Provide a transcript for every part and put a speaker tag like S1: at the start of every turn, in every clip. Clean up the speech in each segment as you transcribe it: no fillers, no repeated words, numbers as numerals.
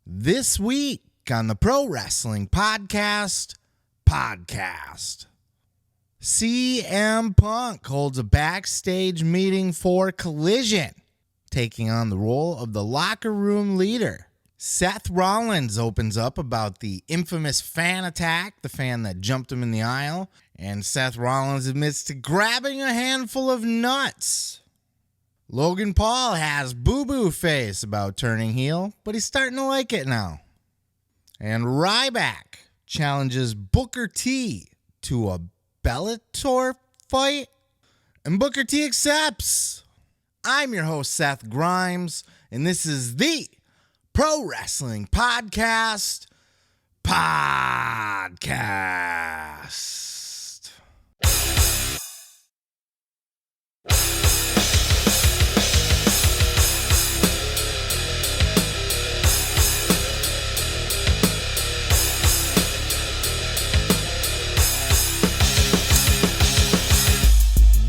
S1: This week on the Pro Wrestling Podcast, CM Punk holds a backstage meeting for Collision, taking on the role of the locker room leader. Seth Rollins opens up about the infamous fan attack, the fan that jumped him in the aisle, and Seth Rollins admits to grabbing a handful of nuts. Logan Paul has boo-boo face about turning heel, but he's starting to like it now. And Ryback challenges Booker T to a Bellator fight, and Booker T accepts. I'm your host, Seth Grimes, and this is the Pro Wrestling Podcast.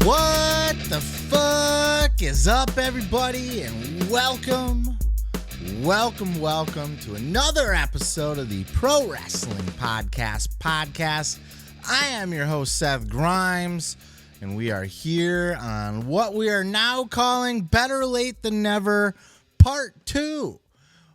S1: What the fuck is up, everybody, and welcome to another episode of the Pro Wrestling Podcast. I am your host, Seth Grimes, and we are here on what we are now calling Better Late Than Never Part 2.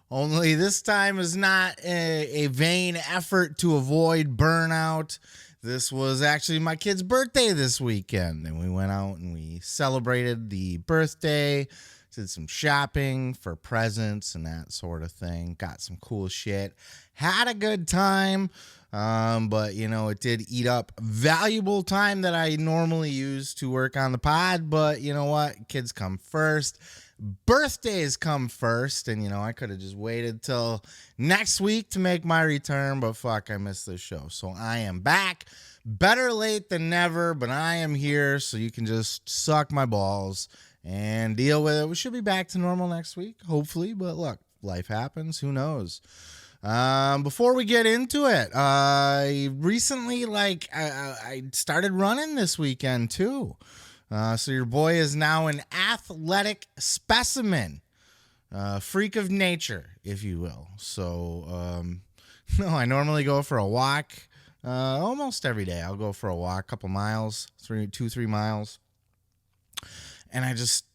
S1: Only this time is not a vain effort to avoid burnout. This was actually my kid's birthday this weekend, and we went out and we celebrated the birthday, did some shopping for presents and that sort of thing, got some cool shit, had a good time, but, it did eat up valuable time that I normally use to work on the pod, but you know what? Kids come first. Birthdays come first, and I could have just waited till next week to make my return, but fuck, I missed this show. So I am back. Better late than never, but I am here, so you can just suck my balls and deal with it. We should be back to normal next week, hopefully, but look, life happens. Who knows? Before we get into it, I recently, I started running this weekend too. So your boy is now an athletic specimen, freak of nature, if you will. So, no, I normally go for a walk, almost every day. I'll go for a walk, couple miles, 3 miles. And I just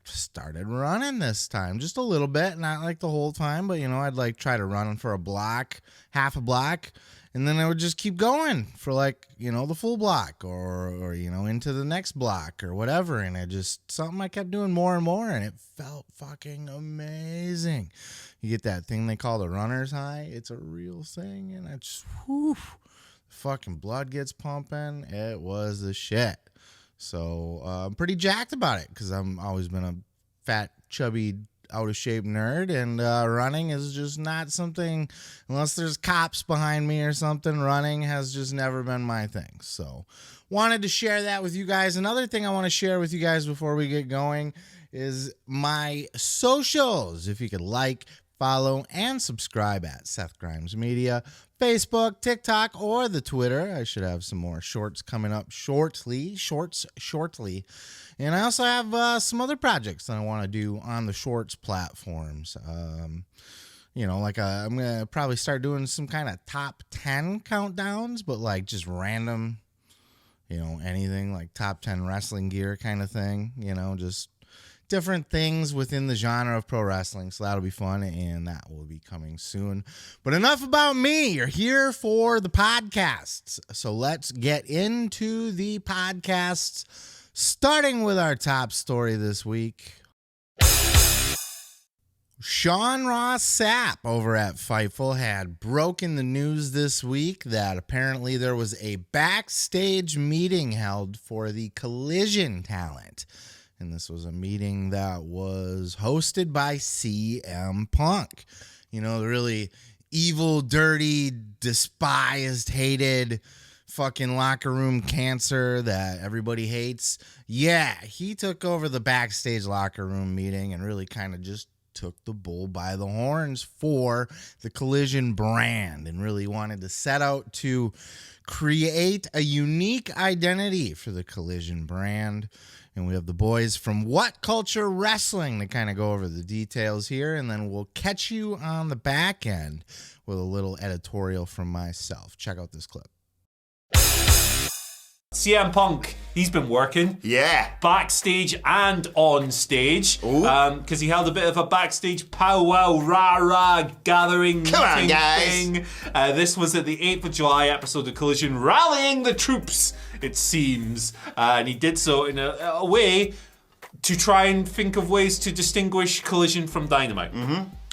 S1: started running this time, just a little bit, not like the whole time, but I'd try to run for a block, half a block. And then I would just keep going for the full block or into the next block or whatever. And something I kept doing more and more, and it felt fucking amazing. You get that thing they call the runner's high. It's a real thing. And I just, fucking blood gets pumping. It was the shit. So I'm pretty jacked about it because I've always been a fat, chubby, out of shape nerd, and running is just not something, unless there's cops behind me or something. Running has just never been my thing. So wanted to share that with you guys. Another thing I want to share with you guys before we get going is my socials. If you could follow, and subscribe at Seth Grimes Media, Facebook, TikTok, or the Twitter. I should have some more shorts coming up shortly. And I also have some other projects that I want to do on the shorts platforms. I'm going to probably start doing some kind of top 10 countdowns, but just random, anything like top 10 wrestling gear kind of thing, just different things within the genre of pro wrestling. So that'll be fun, and that will be coming soon. But enough about me. You're here for the podcasts. So let's get into the podcasts, starting with our top story this week. Sean Ross Sapp over at Fightful had broken the news this week that apparently there was a backstage meeting held for the Collision talent. And this was a meeting that was hosted by CM Punk. The really evil, dirty, despised, hated fucking locker room cancer that everybody hates. Yeah, he took over the backstage locker room meeting and really kind of just took the bull by the horns for the Collision brand and really wanted to set out to create a unique identity for the Collision brand. And we have the boys from What Culture Wrestling to kind of go over the details here, and then we'll catch you on the back end with a little editorial from myself. Check out this clip.
S2: CM Punk, he's been working.
S3: Yeah.
S2: Backstage and on stage. Because he held a bit of a backstage powwow, rah-rah, gathering,
S3: Come on, guys.
S2: thing. This was at the 8th of July episode of Collision, rallying the troops, it seems. And he did so in a way to try and think of ways to distinguish Collision from Dynamite.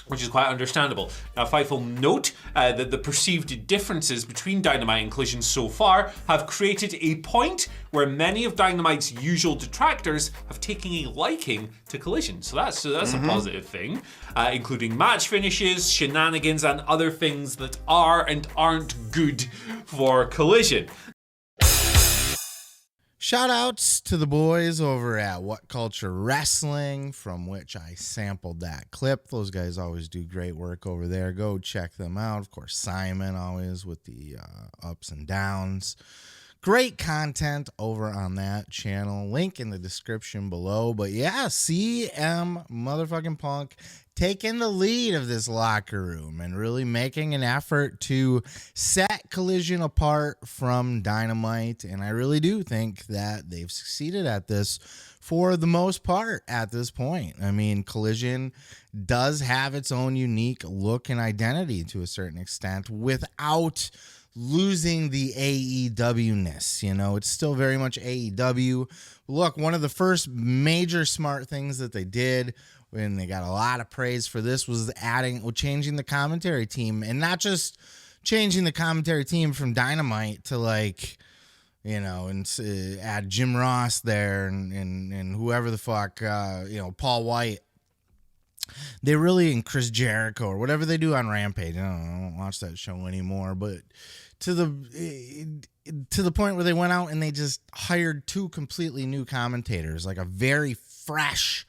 S2: Which is quite understandable. Now, Fightful note that the perceived differences between Dynamite and Collision so far have created a point where many of Dynamite's usual detractors have taken a liking to Collision. So that's a positive thing, including match finishes, shenanigans, and other things that are and aren't good for Collision.
S1: Shout outs to the boys over at What Culture Wrestling, from which I sampled that clip. Those guys always do great work over there. Go check them out. Of course, Simon always with the ups and downs. Great content over on that channel. Link in the description below. But yeah, CM motherfucking Punk taking the lead of this locker room and really making an effort to set Collision apart from Dynamite. And I really do think that they've succeeded at this for the most part at this point. I mean, Collision does have its own unique look and identity to a certain extent without losing the AEW-ness. You know, it's still very much AEW. Look, one of the first major smart things that they did, when they got a lot of praise for this, was changing the commentary team, and not just changing the commentary team from Dynamite to, like, you know, and add Jim Ross there and whoever the fuck, Paul White. They really, and Chris Jericho or whatever they do on Rampage. I don't watch that show anymore, but to the point where they went out and they just hired two completely new commentators, like a very fresh,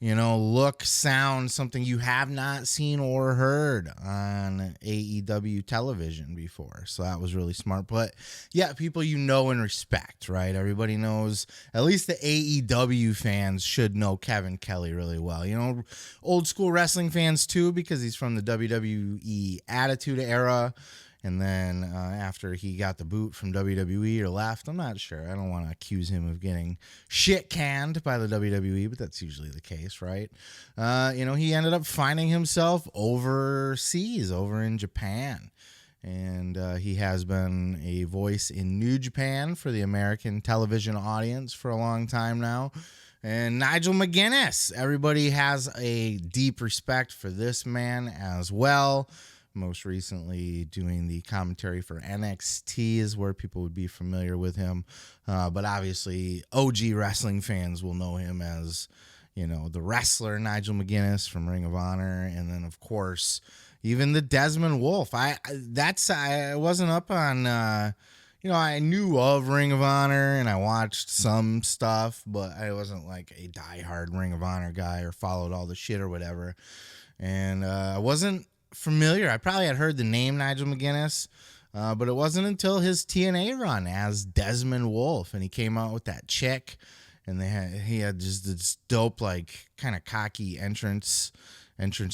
S1: look, sound, something you have not seen or heard on AEW television before. So that was really smart. But yeah, people and respect, right? Everybody knows, at least the AEW fans should know Kevin Kelly really well. Old school wrestling fans too, because he's from the WWE Attitude Era. And then after he got the boot from WWE or left, I'm not sure. I don't want to accuse him of getting shit canned by the WWE, but that's usually the case, right? He ended up finding himself overseas, over in Japan. And he has been a voice in New Japan for the American television audience for a long time now. And Nigel McGuinness, everybody has a deep respect for this man as well. Most recently doing the commentary for NXT is where people would be familiar with him. But obviously OG wrestling fans will know him as, the wrestler Nigel McGuinness from Ring of Honor. And then, of course, even the Desmond Wolf. I wasn't up on, I knew of Ring of Honor and I watched some stuff, but I wasn't like a diehard Ring of Honor guy or followed all the shit or whatever. And I wasn't familiar. I probably had heard the name Nigel McGuinness, but it wasn't until his TNA run as Desmond Wolf, and he came out with that chick, and he had just this dope, like, kind of cocky entrance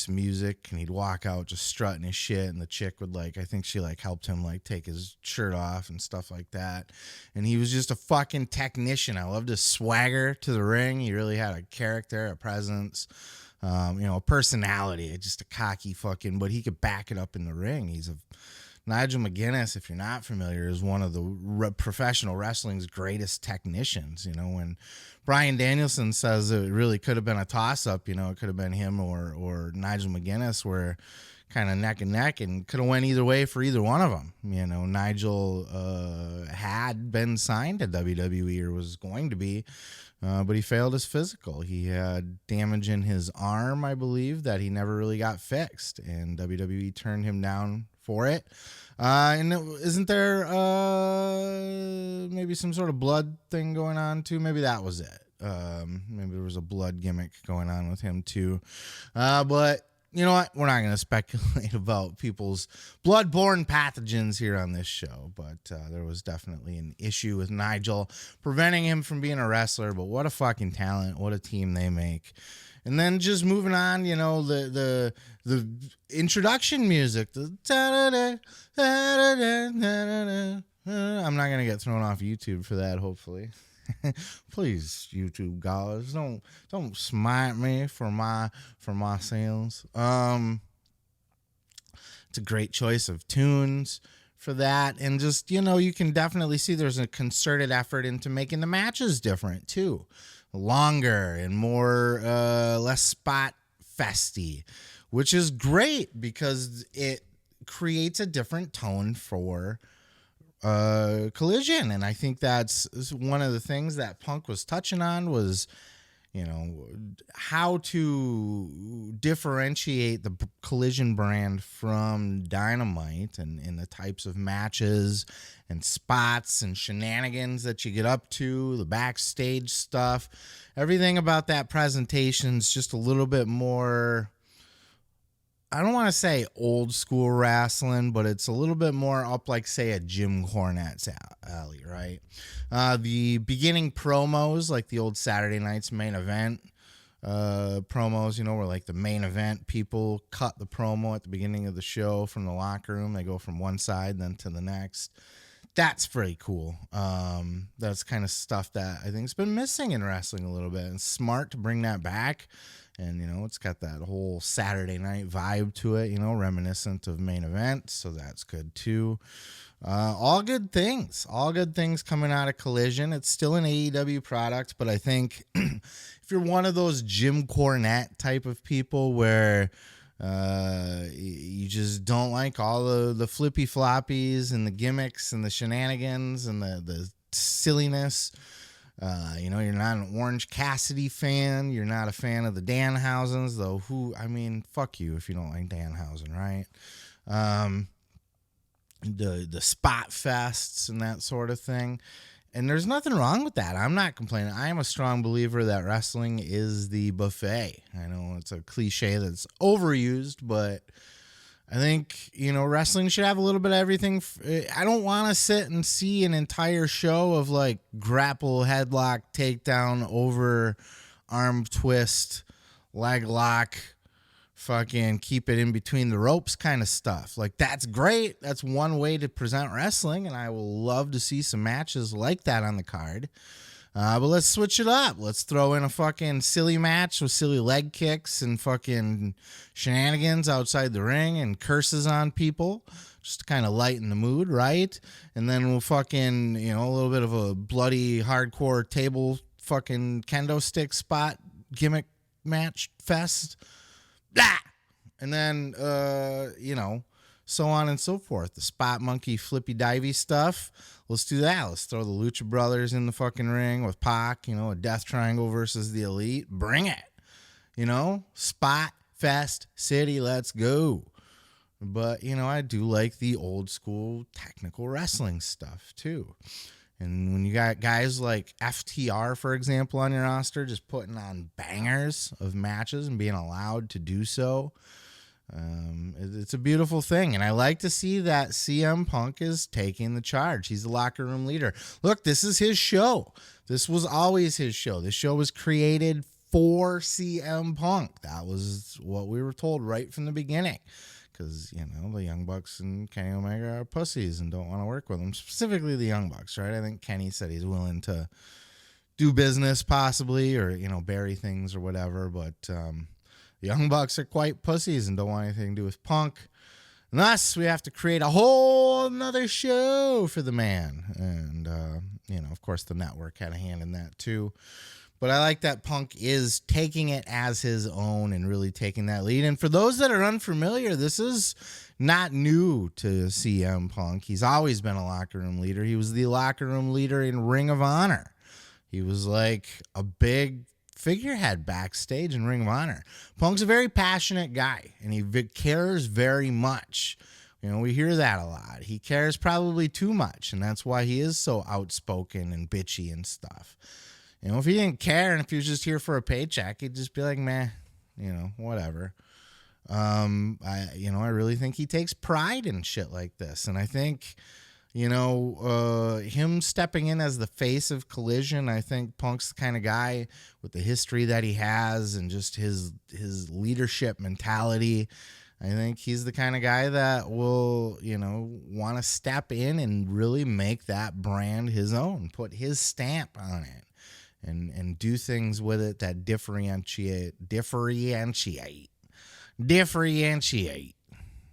S1: music, and he'd walk out just strutting his shit, and the chick would, I think she helped him take his shirt off and stuff like that. And he was just a fucking technician. I loved his swagger to the ring. He really had a character, a presence, a personality, just a cocky fucking, but he could back it up in the ring. Nigel McGuinness, if you're not familiar, is one of the professional wrestling's greatest technicians. When Bryan Danielson says it really could have been a toss-up, it could have been him or Nigel McGuinness, where kind of neck and neck, and could have went either way for either one of them. Nigel had been signed to WWE, or was going to be, but he failed his physical. He had damage in his arm, I believe, that he never really got fixed, and WWE turned him down for it. And isn't there maybe some sort of blood thing going on too? Maybe that was it. Maybe there was a blood gimmick going on with him too. But you know what? We're not going to speculate about people's bloodborne pathogens here on this show, but there was definitely an issue with Nigel preventing him from being a wrestler. But what a fucking talent! What a team they make! And then just moving on, you know, the introduction music. I'm not gonna get thrown off YouTube for that, hopefully. Please, YouTube guys, don't smite me for my sins. It's a great choice of tunes for that, and just, you know, you can definitely see there's a concerted effort into making the matches different too, longer and more less spot festy, which is great because it creates a different tone for Collision. And I think that's one of the things that Punk was touching on was, you know, how to differentiate the Collision brand from Dynamite and the types of matches and spots and shenanigans that you get up to, the backstage stuff. Everything about that presentation is just a little bit more, I don't want to say old school wrestling, but it's a little bit more up like, say, a Jim Cornette's alley, right? The beginning promos, like the old Saturday Night's Main Event promos, you know, where like the main event people cut the promo at the beginning of the show from the locker room. They go from one side then to the next. That's pretty cool. That's kind of stuff that I think has been missing in wrestling a little bit. And smart to bring that back. And, you know, it's got that whole Saturday night vibe to it, you know, reminiscent of Main Event. So that's good, too. All good things coming out of Collision. It's still an AEW product, but I think if you're one of those Jim Cornette type of people where you just don't like all the flippy floppies and the gimmicks and the shenanigans and the silliness, you know, you're not an Orange Cassidy fan. You're not a fan of the Danhausens, though. Fuck you if you don't like Danhausen, right? The spot fests and that sort of thing. And there's nothing wrong with that. I'm not complaining. I am a strong believer that wrestling is the buffet. I know it's a cliche that's overused, but I think, you know, wrestling should have a little bit of everything. I don't want to sit and see an entire show of like grapple, headlock, takedown, over arm twist, leg lock, fucking keep it in between the ropes kind of stuff. Like, that's great. That's one way to present wrestling, and I will love to see some matches like that on the card. But let's switch it up. Let's throw in a fucking silly match with silly leg kicks and fucking shenanigans outside the ring and curses on people just to kind of lighten the mood, right? And then we'll fucking, you know, a little bit of a bloody hardcore table fucking kendo stick spot gimmick match fest. Blah! And then, you know, so on and so forth. The spot monkey flippy divey stuff. Let's do that. Let's throw the Lucha Brothers in the fucking ring with Pac, you know, a death triangle versus the Elite. Bring it. You know, spot fest city. Let's go. But, you know, I do like the old school technical wrestling stuff too. And when you got guys like FTR, for example, on your roster, just putting on bangers of matches and being allowed to do so, it's a beautiful thing. And I like to see that CM Punk is taking the charge. He's the locker room leader. Look, this is his show. This was always his show. This show was created for CM Punk. That was what we were told right from the beginning. Because, you know, the Young Bucks and Kenny Omega are pussies and don't want to work with them. Specifically the Young Bucks, right? I think Kenny said he's willing to do business possibly, or, you know, bury things or whatever. But the Young Bucks are quite pussies and don't want anything to do with Punk. And thus, we have to create a whole another show for the man. And, you know, of course, the network had a hand in that too. But I like that Punk is taking it as his own and really taking that lead. And for those that are unfamiliar, this is not new to CM Punk. He's always been a locker room leader. He was the locker room leader in Ring of Honor. He was like a big figurehead backstage in Ring of Honor. Punk's a very passionate guy, and he cares very much. You know, we hear that a lot. He cares probably too much, and that's why he is so outspoken and bitchy and stuff. You know, if he didn't care and if he was just here for a paycheck, he'd just be like, meh, you know, whatever. I really think he takes pride in shit like this. And I think, him stepping in as the face of Collision, I think Punk's the kind of guy with the history that he has and just his leadership mentality. I think he's the kind of guy that will, want to step in and really make that brand his own, put his stamp on it, and do things with it that differentiate.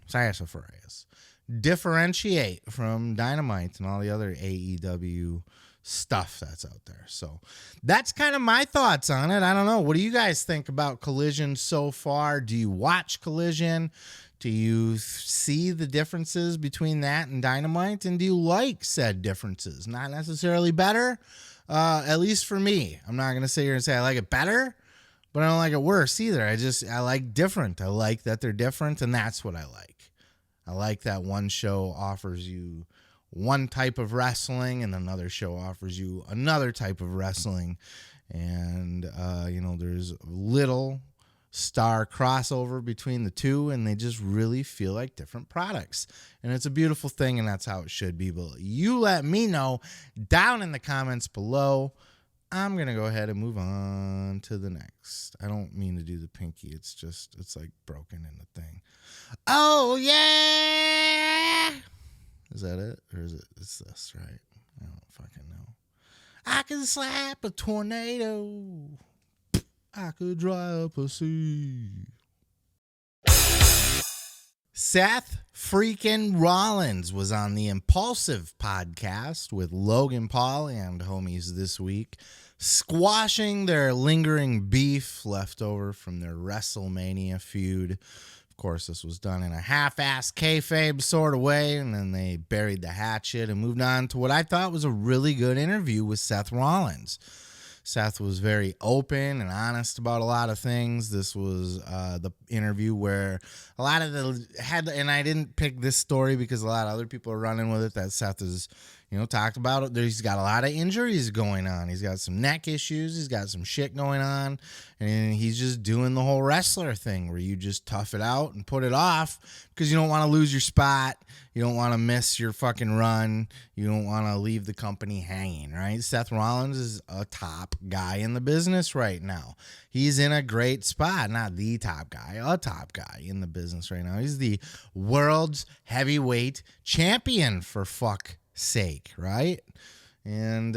S1: Sassafras. Differentiate from Dynamite and all the other AEW stuff that's out there. So that's kind of my thoughts on it. I don't know. What do you guys think about Collision so far? Do you watch Collision? Do you see the differences between that and Dynamite? And do you like said differences? Not necessarily better, at least for me. I'm not going to sit here and say I like it better, but I don't like it worse either. I like different. I like that they're different, and that's what I like. I like that one show offers you one type of wrestling and another show offers you another type of wrestling. And, there's little star crossover between the two, and they just really feel like different products. And it's a beautiful thing, and that's how it should be. But you let me know down in the comments below. I'm going to go ahead and move on to the next. I don't mean to do the pinky. It's like broken in the thing. Oh, yeah. Is that it? Or is it? It's this, right? I don't fucking know. I can slap a tornado. I could dry up a sea. Seth freaking Rollins was on the Impulsive podcast with Logan Paul and homies this week, squashing their lingering beef left over from their WrestleMania feud. Of course, this was done in a half-ass kayfabe sort of way, and then they buried the hatchet and moved on to what I thought was a really good interview with Seth Rollins. Seth was very open and honest about a lot of things. This was the interview where a lot of and I didn't pick this story because a lot of other people are running with it, that Seth is, talked about it. He's got a lot of injuries going on. He's got some neck issues. He's got some shit going on. And he's just doing the whole wrestler thing where you just tough it out and put it off because you don't want to lose your spot. You don't want to miss your fucking run. You don't want to leave the company hanging, right? Seth Rollins is a top guy in the business right now. He's in a great spot. Not the top guy, a top guy in the business right now. He's the world's heavyweight champion, for fuck's sake, right? And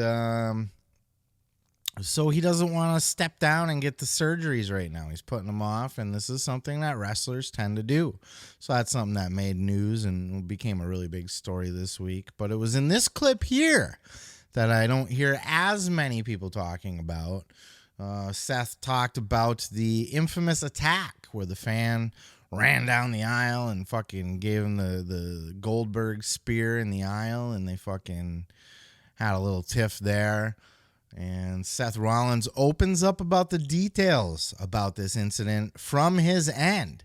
S1: so he doesn't want to step down and get the surgeries right now. He's putting them off, and this is something that wrestlers tend to do. So that's something that made news and became a really big story this week. But it was in this clip here that I don't hear as many people talking about. Seth talked about the infamous attack where the fan ran down the aisle and fucking gave him the Goldberg spear in the aisle, and they fucking had a little tiff there. And Seth Rollins opens up about the details about this incident from his end,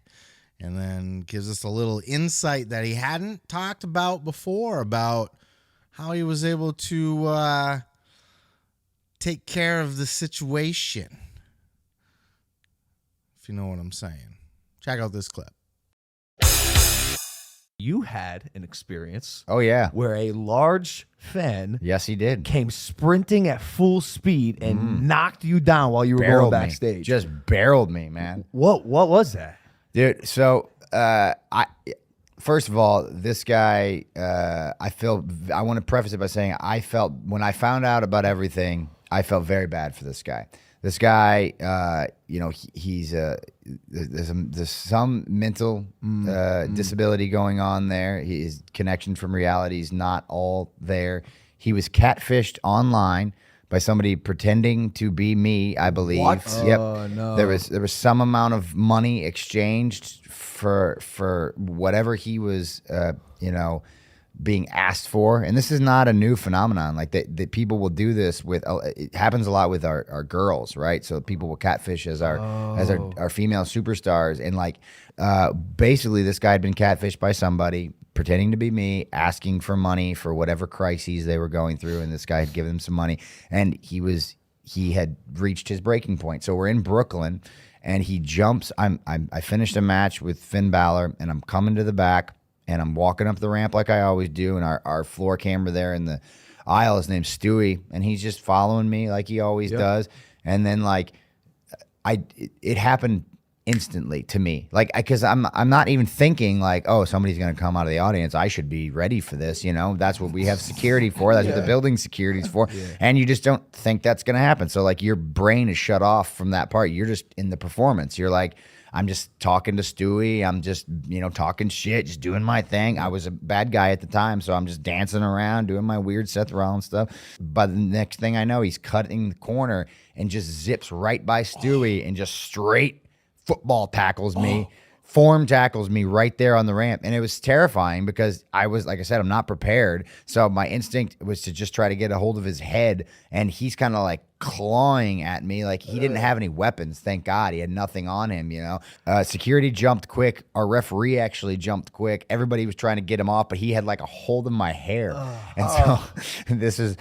S1: and then gives us a little insight that he hadn't talked about before about how he was able to take care of the situation, if you know what I'm saying. Check out this clip.
S3: You had an experience.
S4: Oh, yeah.
S3: Where a large fan
S4: Yes, he did.
S3: came sprinting at full speed and knocked you down while you were going backstage.
S4: Me. Just barreled me, man.
S3: What was that?
S4: Dude, so first of all, this guy, I want to preface it by saying when I found out about everything, I felt very bad for this guy. This guy, there's some mental disability going on there. His connection from reality is not all there. He was catfished online by somebody pretending to be me, I believe.
S3: What?
S4: Yep.
S3: Oh, no.
S4: There was some amount of money exchanged for whatever he was, being asked for. And this is not a new phenomenon. Like that people will do this with, it happens a lot with our girls, right? So people will catfish as our female superstars. And basically this guy had been catfished by somebody pretending to be me, asking for money for whatever crises they were going through. And this guy had given him some money, and he had reached his breaking point. So we're in Brooklyn, and he jumps. I finished a match with Finn Balor, and I'm coming to the back, and I'm walking up the ramp like I always do, and our floor camera there in the aisle is named Stewie, and he's just following me like he always does. And then like it happened instantly to me, like because I'm not even thinking like, oh, somebody's gonna come out of the audience, I should be ready for this, you know. That's what we have security for, that's what the building security's for. And you just don't think that's gonna happen, so like your brain is shut off from that part. You're just in the performance. You're like, I'm just talking to Stewie, I'm just, you know, talking shit, just doing my thing. I was a bad guy at the time, so I'm just dancing around doing my weird Seth Rollins stuff. But the next thing I know, he's cutting the corner and just zips right by Stewie and just straight football tackles me, form tackles me right there on the ramp. And it was terrifying because I was, like I said, I'm not prepared. So my instinct was to just try to get a hold of his head. And he's kind of like clawing at me. Like he didn't have any weapons. Thank God. He had nothing on him, you know. Security jumped quick. Our referee actually jumped quick. Everybody was trying to get him off, but he had like a hold of my hair. And so this is,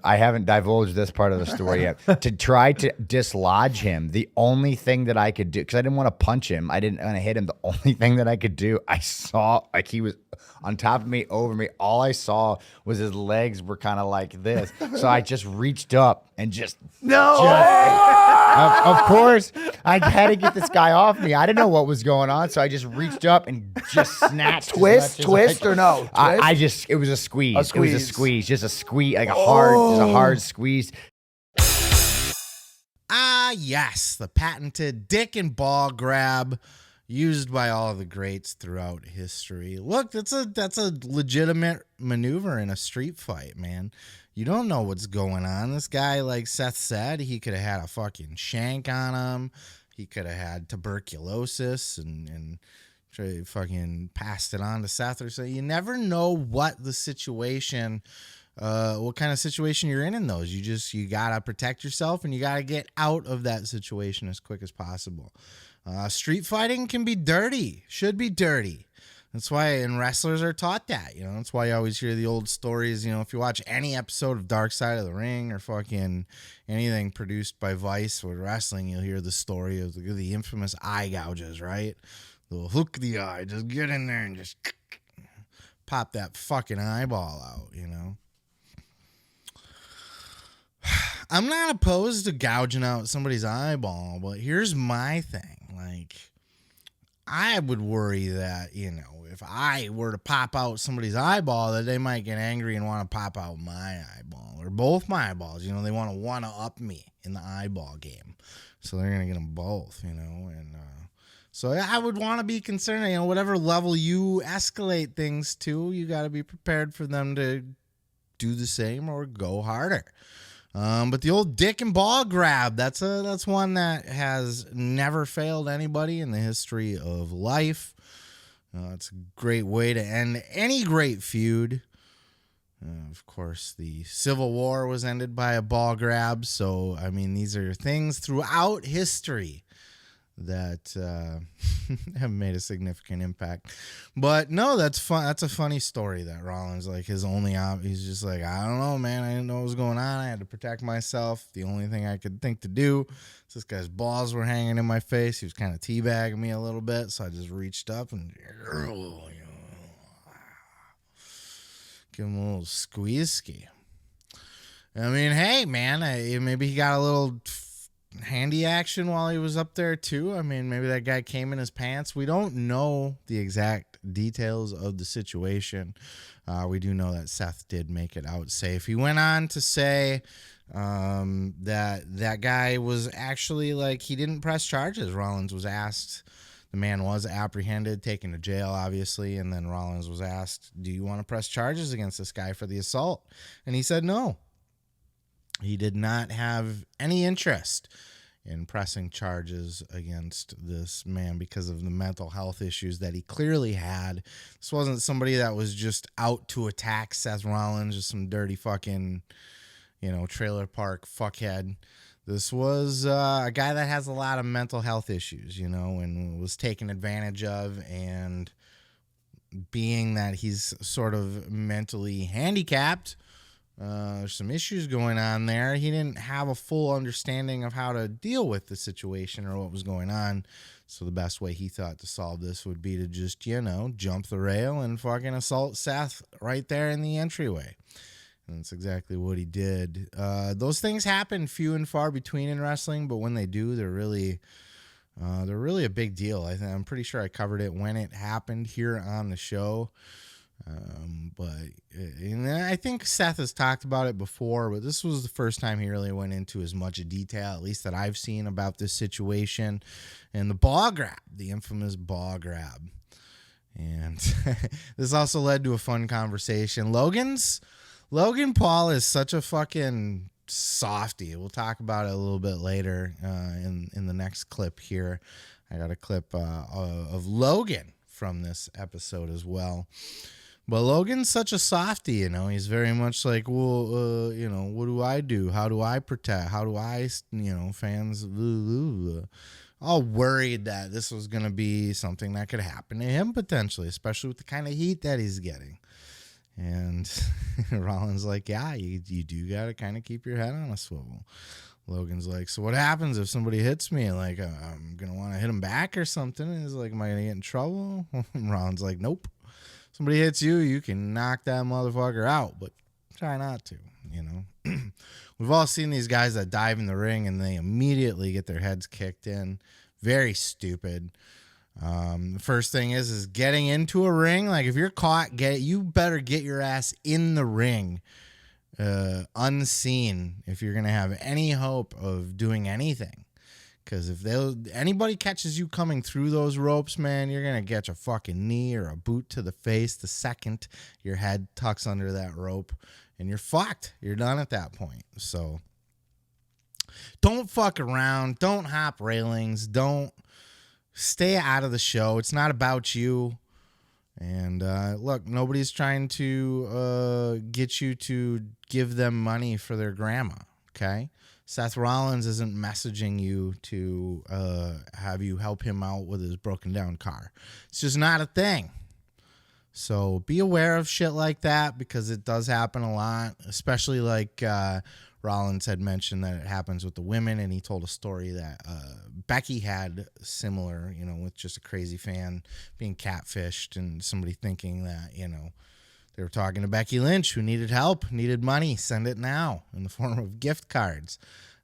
S4: I haven't divulged this part of the story yet. To try to dislodge him, the only thing that I could do, because I didn't want to punch him, I didn't want to hit him. The only thing that I could do, I saw like he was on top of me, over me. All I saw was his legs were kind of like this. So I just reached up and just of course, I had to get this guy off me. I didn't know what was going on, so I just reached up and just snatched.
S3: Twist or no?
S4: I just, it was a squeeze. It was a squeeze, just a squeeze, like a hard squeeze.
S1: Ah, yes, the patented dick and ball grab used by all the greats throughout history. Look, that's a legitimate maneuver in a street fight, man. You don't know what's going on. This guy, like Seth said, he could have had a fucking shank on him. He could have had tuberculosis and fucking passed it on to Seth or something. You never know what the situation, what kind of situation you're in those. You gotta protect yourself and you gotta get out of that situation as quick as possible. Street fighting can be dirty, should be dirty. That's why, and wrestlers are taught that, you know. That's why you always hear the old stories, you know. If you watch any episode of Dark Side of the Ring or fucking anything produced by Vice or wrestling, you'll hear the story of the infamous eye gouges, right? They'll hook the eye, just get in there and just pop that fucking eyeball out, you know. I'm not opposed to gouging out somebody's eyeball, but here's my thing. Like, I would worry that, you know, if I were to pop out somebody's eyeball, that they might get angry and want to pop out my eyeball or both my eyeballs. You know, they want to up me in the eyeball game. So they're going to get them both, you know. And so I would want to be concerned, you know, whatever level you escalate things to, you got to be prepared for them to do the same or go harder. But the old dick and ball grab, that's one that has never failed anybody in the history of life. It's a great way to end any great feud. Of course, the Civil War was ended by a ball grab. So, I mean, these are things throughout history that have made a significant impact. But no, that's fun. That's a funny story that Rollins, like, his only he's just like, I don't know, man. I didn't know what was going on. I had to protect myself. The only thing I could think to do is this guy's balls were hanging in my face. He was kind of teabagging me a little bit. So I just reached up and give him a little squeeze-ski. I mean, hey, man, maybe he got a little handy action while he was up there too. I mean, maybe that guy came in his pants. We don't know the exact details of the situation. We do know that Seth did make it out safe. He went on to say that guy was actually, like, he didn't press charges. Rollins was asked, the man was apprehended, taken to jail, obviously, and then Rollins was asked, do you want to press charges against this guy for the assault? And he said no. He did not have any interest in pressing charges against this man because of the mental health issues that he clearly had. This wasn't somebody that was just out to attack Seth Rollins, just some dirty fucking, you know, trailer park fuckhead. This was a guy that has a lot of mental health issues, you know, and was taken advantage of. And being that he's sort of mentally handicapped, There's some issues going on there. He didn't have a full understanding of how to deal with the situation or what was going on. So the best way he thought to solve this would be to just, jump the rail and fucking assault Seth right there in the entryway. And that's exactly what he did. Those things happen few and far between in wrestling, but when they do, they're really a big deal. I'm pretty sure I covered it when it happened here on the show. And I think Seth has talked about it before, but this was the first time he really went into as much detail, at least that I've seen, about this situation and the ball grab, the infamous ball grab. And this also led to a fun conversation. Logan Paul is such a fucking softy. We'll talk about it a little bit later in the next clip here. I got a clip of Logan from this episode as well. But Logan's such a softy, he's very much like, well, what do I do? How do I protect? How do I, fans, all worried that this was going to be something that could happen to him potentially, especially with the kind of heat that he's getting. And Rollins like, yeah, you do got to kind of keep your head on a swivel. Logan's like, so what happens if somebody hits me? Like, I'm going to want to hit him back or something. And he's like, am I going to get in trouble? And Rollins like, nope. Somebody hits you, you can knock that motherfucker out, but try not to, We've all seen these guys that dive in the ring and they immediately get their heads kicked in. Very stupid. The first thing is getting into a ring. Like, if you're caught, you better get your ass in the ring unseen if you're going to have any hope of doing anything. Because if anybody catches you coming through those ropes, man, you're going to get a fucking knee or a boot to the face the second your head tucks under that rope. And you're fucked. You're done at that point. So don't fuck around. Don't hop railings. Don't stay out of the show. It's not about you. And look, nobody's trying to get you to give them money for their grandma, okay? Seth Rollins isn't messaging you to have you help him out with his broken down car. It's just not a thing. So be aware of shit like that, because it does happen a lot, especially like Rollins had mentioned that it happens with the women, and he told a story that Becky had similar, with just a crazy fan being catfished and somebody thinking that, they were talking to Becky Lynch, who needed help, needed money, send it now in the form of gift cards.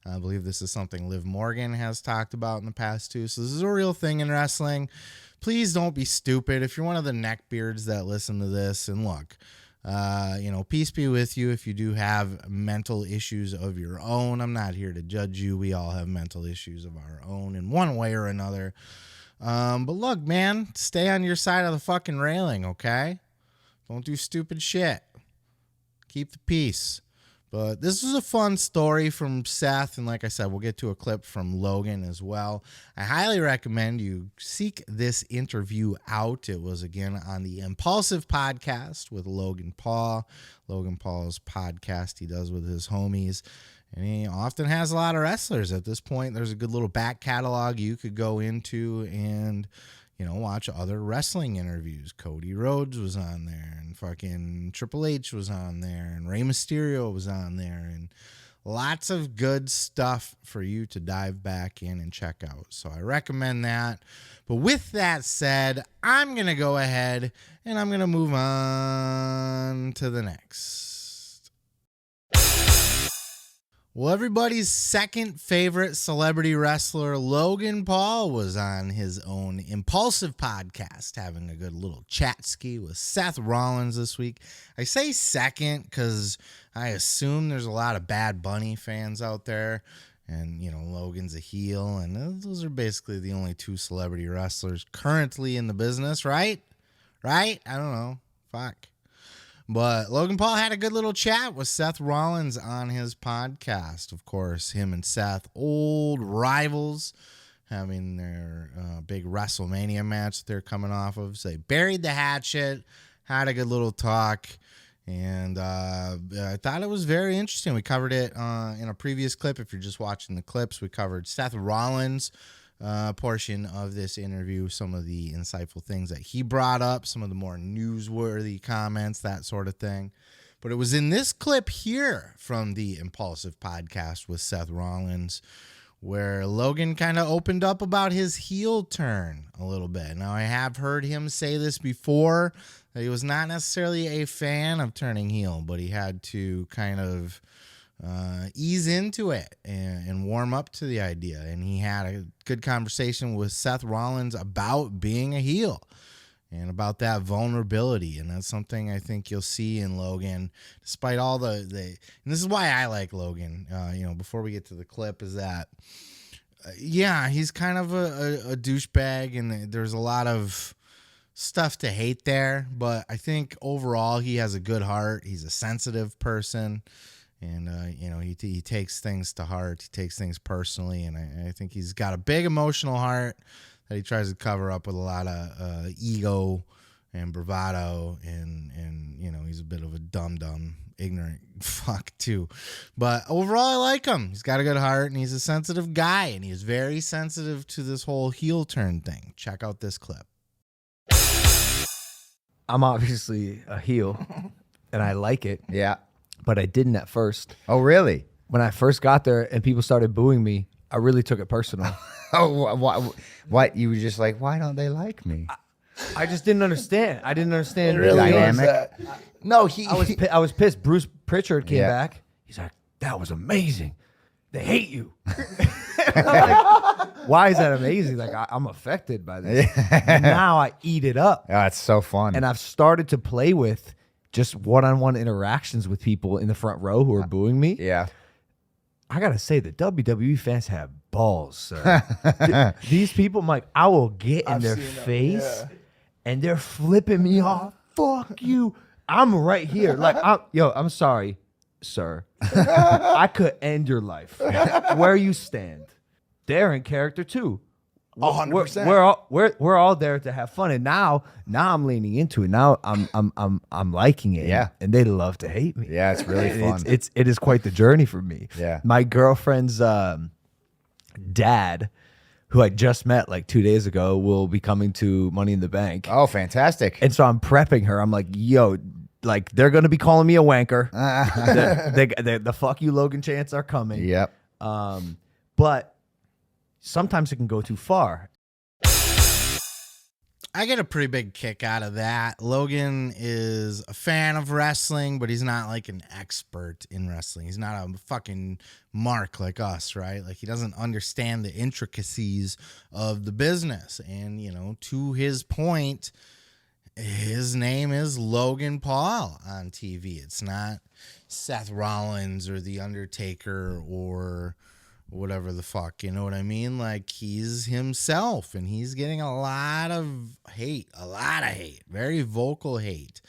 S1: I believe this is something Liv Morgan has talked about in the past too. So this is a real thing in wrestling. Please don't be stupid. If you're one of the neckbeards that listen to this, and look, peace be with you if you do have mental issues of your own. I'm not here to judge you. We all have mental issues of our own in one way or another. But look, man, stay on your side of the fucking railing, okay? Don't do stupid shit. Keep the peace. But this was a fun story from Seth, and like I said, we'll get to a clip from Logan as well. I highly recommend you seek this interview out. It was, again, on the Impulsive podcast with Logan Paul. Logan Paul's podcast he does with his homies, and he often has a lot of wrestlers. At this point, there's a good little back catalog you could go into and watch other wrestling interviews. Cody Rhodes was on there, and fucking Triple H was on there, and Rey Mysterio was on there, and lots of good stuff for you to dive back in and check out. So I recommend that. But with that said, I'm going to go ahead and I'm going to move on to the next. Well, everybody's second favorite celebrity wrestler, Logan Paul, was on his own Impulsive podcast, having a good little chat-ski with Seth Rollins this week. I say second because I assume there's a lot of Bad Bunny fans out there, and, Logan's a heel, and those are basically the only two celebrity wrestlers currently in the business, right? Right? I don't know. Fuck. But Logan Paul had a good little chat with Seth Rollins on his podcast. Of course, him and Seth, old rivals, having their big WrestleMania match that they're coming off of. So they buried the hatchet, had a good little talk, and I thought it was very interesting. We covered it in a previous clip. If you're just watching the clips, we covered Seth Rollins' portion of this interview, some of the insightful things that he brought up, some of the more newsworthy comments, that sort of thing. But it was in this clip here from the Impulsive podcast with Seth Rollins where Logan kind of opened up about his heel turn a little bit. Now, I have heard him say this before, that he was not necessarily a fan of turning heel, but he had to kind of ease into it and warm up to the idea. And he had a good conversation with Seth Rollins about being a heel and about that vulnerability. And that's something I think you'll see in Logan, despite all the and this is why I like Logan, before we get to the clip, is that, he's kind of a douchebag, and there's a lot of stuff to hate there. But I think overall he has a good heart. He's a sensitive person. And, he takes things to heart. He takes things personally. And I think he's got a big emotional heart that he tries to cover up with a lot of ego and bravado. And he's a bit of a dumb, ignorant fuck, too. But overall, I like him. He's got a good heart, and he's a sensitive guy. And he's very sensitive to this whole heel turn thing. Check out this clip.
S3: I'm obviously a heel, and I like it.
S4: Yeah.
S3: But I didn't at first.
S4: Oh, really?
S3: When I first got there and people started booing me, I really took it personal.
S4: Oh, what? You were just like, why don't they like me?
S3: I just didn't understand. I didn't understand
S4: Really
S3: the
S4: dynamic. No,
S3: I was pissed. Bruce Pritchard came
S4: Yeah.
S3: back. He's like, that was amazing. They hate you. I'm like, why is that amazing? Like, I'm affected by this. Now I eat it up.
S4: Oh, it's so fun.
S3: And I've started to play with just one-on-one interactions with people in the front row who are booing me.
S4: Yeah.
S3: I got to say, the WWE fans have balls, sir. These people, Mike, I will get in their face and they're flipping me off. Fuck you. I'm right here. Like, I'm sorry, sir. I could end your life. Where you stand. They're in character too.
S1: 100%.
S3: We're all there to have fun, and now I'm leaning into it. Now I'm liking it.
S4: Yeah.
S3: and they love to hate me.
S4: Yeah, it's really fun.
S3: It is quite the journey for me.
S4: Yeah.
S3: My girlfriend's dad, who I just met like 2 days ago, will be coming to Money in the Bank.
S4: Oh, fantastic.
S3: And so I'm prepping her. I'm like, yo, like they're gonna be calling me a wanker. The fuck you Logan chants are coming.
S4: Yep.
S3: But sometimes it can go too far.
S1: I get a pretty big kick out of that. Logan is a fan of wrestling, but he's not like an expert in wrestling. He's not a fucking mark like us, right? Like, he doesn't understand the intricacies of the business. And, to his point, his name is Logan Paul on TV. It's not Seth Rollins or The Undertaker or whatever the fuck, you know what I mean? Like, he's himself, and he's getting a lot of hate, very vocal hate.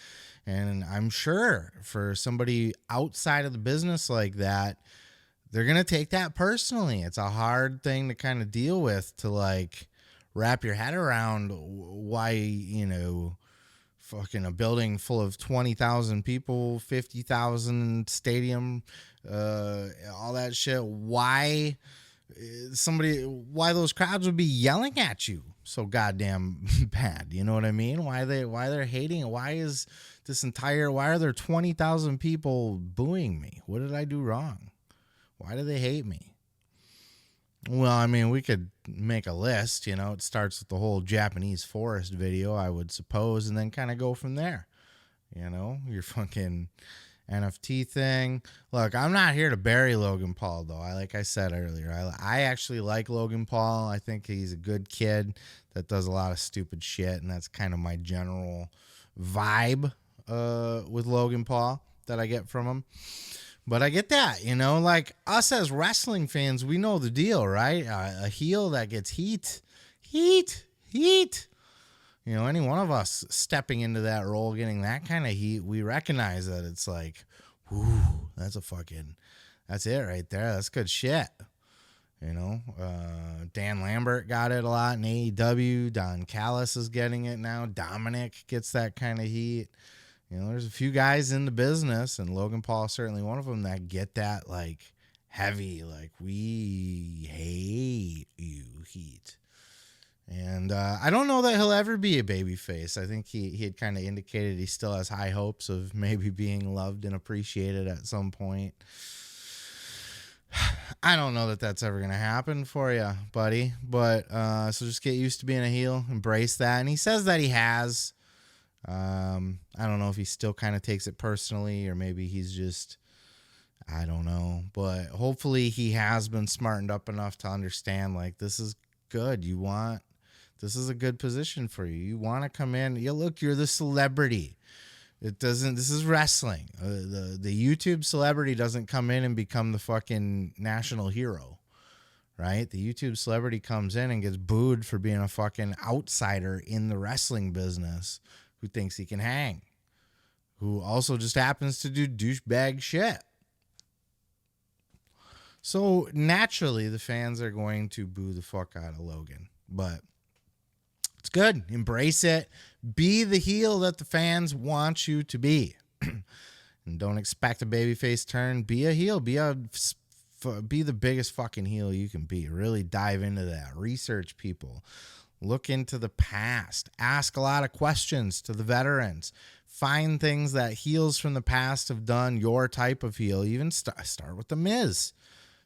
S1: And I'm sure for somebody outside of the business like that, they're going to take that personally. It's a hard thing to kind of deal with, to like wrap your head around why, fucking a building full of 20,000 people, 50,000 stadium, all that shit. Why those crowds would be yelling at you so goddamn bad? You know what I mean? Why they're hating? Why are there 20,000 people booing me? What did I do wrong? Why do they hate me? Well, I mean, we could make a list, it starts with the whole Japanese forest video, I would suppose, and then kind of go from there. Your fucking NFT thing. Look, I'm not here to bury Logan Paul, though. Like I said earlier, I actually like Logan Paul. I think he's a good kid that does a lot of stupid shit, and that's kind of my general vibe with Logan Paul that I get from him. But I get that, like us as wrestling fans, we know the deal, right? A heel that gets heat. Any one of us stepping into that role, getting that kind of heat, we recognize that it's like, whoo, that's it right there. That's good shit. Dan Lambert got it a lot in AEW. Don Callis is getting it now. Dominic gets that kind of heat. There's a few guys in the business, and Logan Paul is certainly one of them, that get that, like, heavy, like, we hate you heat. And I don't know that he'll ever be a babyface. I think he had kind of indicated he still has high hopes of maybe being loved and appreciated at some point. I don't know that that's ever going to happen for you, buddy. But so just get used to being a heel. Embrace that. And he says that he has. I don't know if he still kind of takes it personally or maybe he's just, I don't know. But hopefully he has been smartened up enough to understand, like, this is good. This is a good position for you. You want to come in. Look, you're the celebrity. This is wrestling. The YouTube celebrity doesn't come in and become the fucking national hero, right? The YouTube celebrity comes in and gets booed for being a fucking outsider in the wrestling business who thinks he can hang, who also just happens to do douchebag shit. So naturally, the fans are going to boo the fuck out of Logan, but it's good. Embrace it. Be the heel that the fans want you to be. And don't expect a babyface turn. Be a heel. Be the biggest fucking heel you can be. Really dive into that. Research people. Look into the past. Ask a lot of questions to the veterans. Find things that heels from the past have done, your type of heel. Even start with The Miz.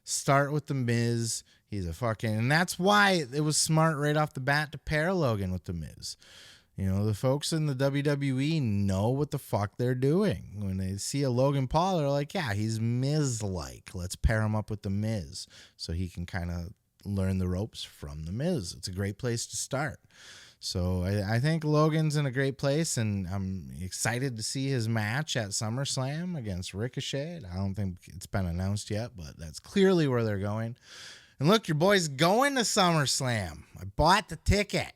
S1: Start with The Miz. He's a fucking... And that's why it was smart right off the bat to pair Logan with The Miz. You know, the folks in the WWE know what the fuck they're doing. When they see a Logan Paul, they're like, yeah, he's Miz-like. Let's pair him up with The Miz so he can kind of learn the ropes from The Miz. It's a great place to start. So I think Logan's in a great place, and I'm excited to see his match at SummerSlam against Ricochet. I don't think it's been announced yet, but that's clearly where they're going. And look, your boy's going to SummerSlam. I bought the ticket.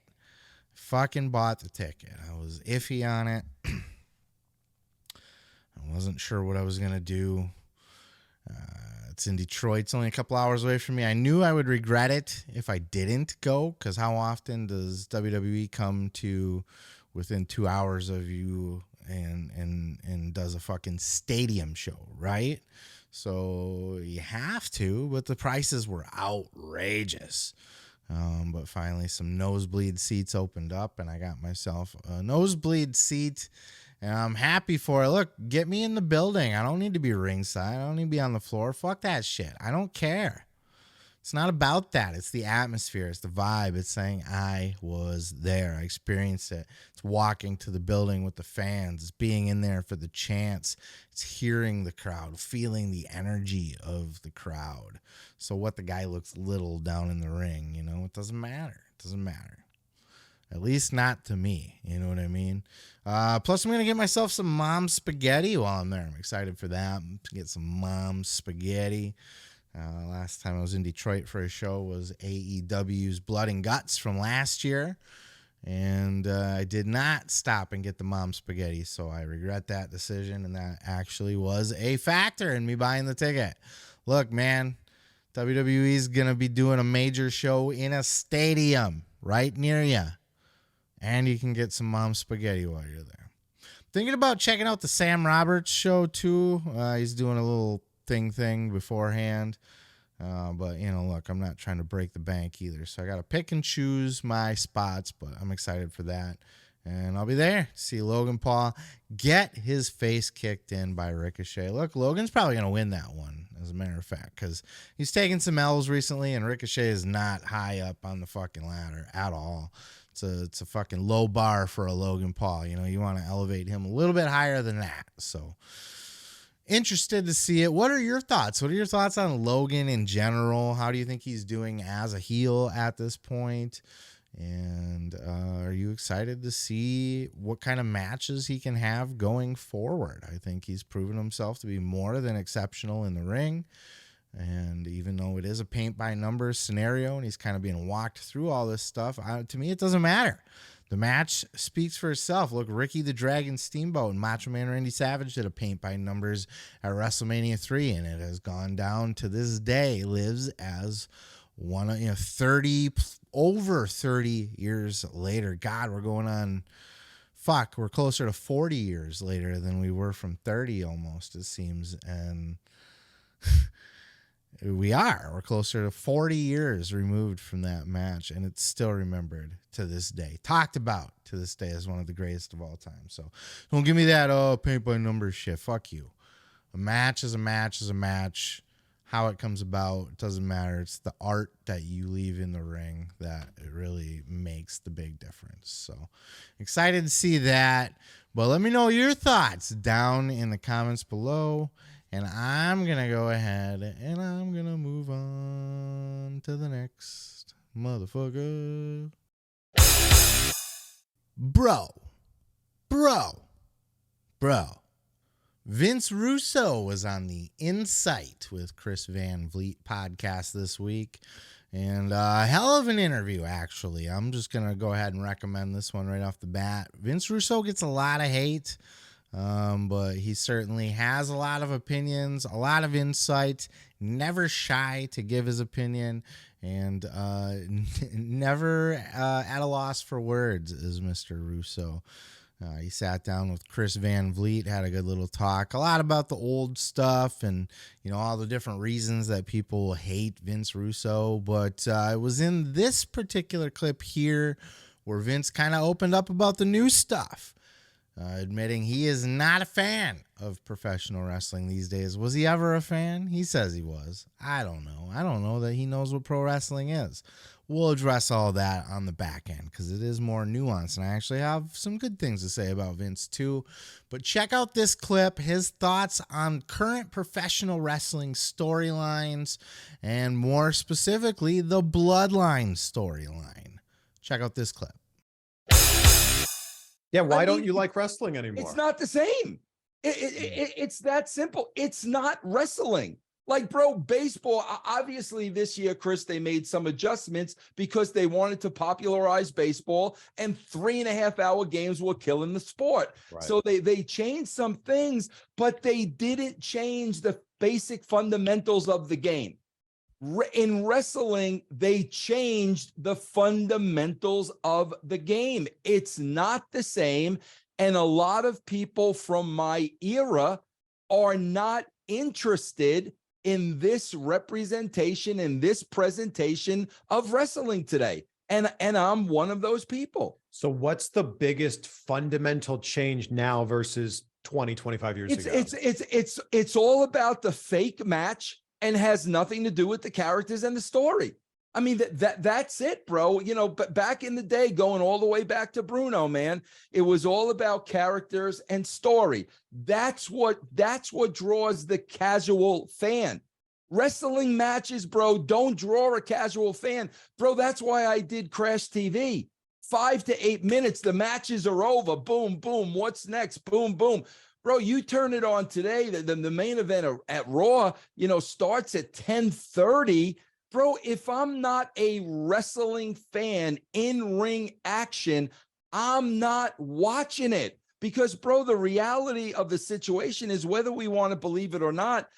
S1: Fucking bought the ticket. I was iffy on it. I wasn't sure what I was going to do. It's in Detroit. It's only a couple hours away from me. I knew I would regret it if I didn't go, because how often does WWE come to within 2 hours of you and does a fucking stadium show, right? So you have to, but the prices were outrageous. But finally some nosebleed seats opened up and I got myself a nosebleed seat and I'm happy for it. Look, get me in the building. I don't need to be ringside. I don't need to be on the floor. Fuck that shit. I don't care. It's not about that. It's the atmosphere. It's the vibe. It's saying I was there. I experienced it. It's walking to the building with the fans. It's being in there for the chants. It's hearing the crowd, feeling the energy of the crowd. So what the guy looks little down in the ring, you know, it doesn't matter. It doesn't matter. At least not to me. You know what I mean? Plus, I'm going to get myself some mom spaghetti while I'm there. I'm excited for that. To get some mom spaghetti. Last time I was in Detroit for a show was AEW's Blood and Guts from last year. And I did not stop and get the mom spaghetti, so I regret that decision. And that actually was a factor in me buying the ticket. Look, man, WWE's going to be doing a major show in a stadium right near you. And you can get some mom spaghetti while you're there. Thinking about checking out the Sam Roberts show, too. He's doing a little thing beforehand. But, you know, look, I'm not trying to break the bank either. So I got to pick and choose my spots, but I'm excited for that. And I'll be there to see Logan Paul get his face kicked in by Ricochet. Look, Logan's probably going to win that one, as a matter of fact, because he's taken some L's recently, and Ricochet is not high up on the fucking ladder at all. It's a fucking low bar for a Logan Paul. You know, you want to elevate him a little bit higher than that. So interested to see it. What are your thoughts? What are your thoughts on Logan in general? How do you think he's doing as a heel at this point? And are you excited to see what kind of matches he can have going forward? I think he's proven himself to be more than exceptional in the ring. And even though it is a paint by numbers scenario and he's kind of being walked through all this stuff, to me, it doesn't matter. The match speaks for itself. Look, Ricky the Dragon Steamboat and Macho Man Randy Savage did a paint by numbers at WrestleMania 3, and it has gone down to this day, lives as one of, 30, over 30 years later. God, we're going on, we're closer to 40 years later than we were from 30 almost, it seems. And We're closer to 40 years removed from that match, and it's still remembered to this day, talked about to this day as one of the greatest of all time. So don't give me that paint by numbers shit. Fuck you. A match is a match is a match. How it comes about doesn't matter. It's the art that you leave in the ring that it really makes the big difference. So excited to see that. But let me know your thoughts down in the comments below. And I'm going to go ahead and I'm going to move on to the next motherfucker. Bro. Vince Russo was on the Insight with Chris Van Vliet podcast this week. And a hell of an interview, actually. I'm just going to go ahead and recommend this one right off the bat. Vince Russo gets a lot of hate, but he certainly has a lot of opinions, a lot of insight, never shy to give his opinion, and never at a loss for words is Mr. Russo. He sat down with Chris Van Vliet, had a good little talk, a lot about the old stuff and, all the different reasons that people hate Vince Russo. But it was in this particular clip here where Vince kind of opened up about the new stuff, admitting he is not a fan of professional wrestling these days. Was he ever a fan? He says he was. I don't know. I don't know that he knows what pro wrestling is. We'll address all that on the back end because it is more nuanced, and I actually have some good things to say about Vince too. But check out this clip, his thoughts on current professional wrestling storylines, and more specifically, the Bloodline storyline. Check out this clip.
S5: Yeah, why don't you like wrestling anymore?
S6: It's not the same. It's that simple. It's not wrestling. Like, bro, baseball, obviously this year, Chris, they made some adjustments because they wanted to popularize baseball, and 3.5-hour games were killing the sport. Right. So they changed some things, but they didn't change the basic fundamentals of the game. In wrestling, they changed the fundamentals of the game. It's not the same, and a lot of people from my era are not interested in this representation, in this presentation of wrestling today. And I'm one of those people.
S5: So what's the biggest fundamental change now versus 20, 25 years ago?
S6: It's all about the fake match and has nothing to do with the characters and the story. I mean, that's it, bro. But back in the day, going all the way back to Bruno, man, it was all about characters and story. That's what draws the casual fan. Wrestling matches, bro, don't draw a casual fan. Bro, that's why I did Crash TV. 5 to 8 minutes, the matches are over. Boom, boom. What's next? Boom, boom. Bro, you turn it on today, the main event at Raw, starts at 10:30. Bro, if I'm not a wrestling fan, in-ring action, I'm not watching it. Because, bro, the reality of the situation is, whether we want to believe it or not,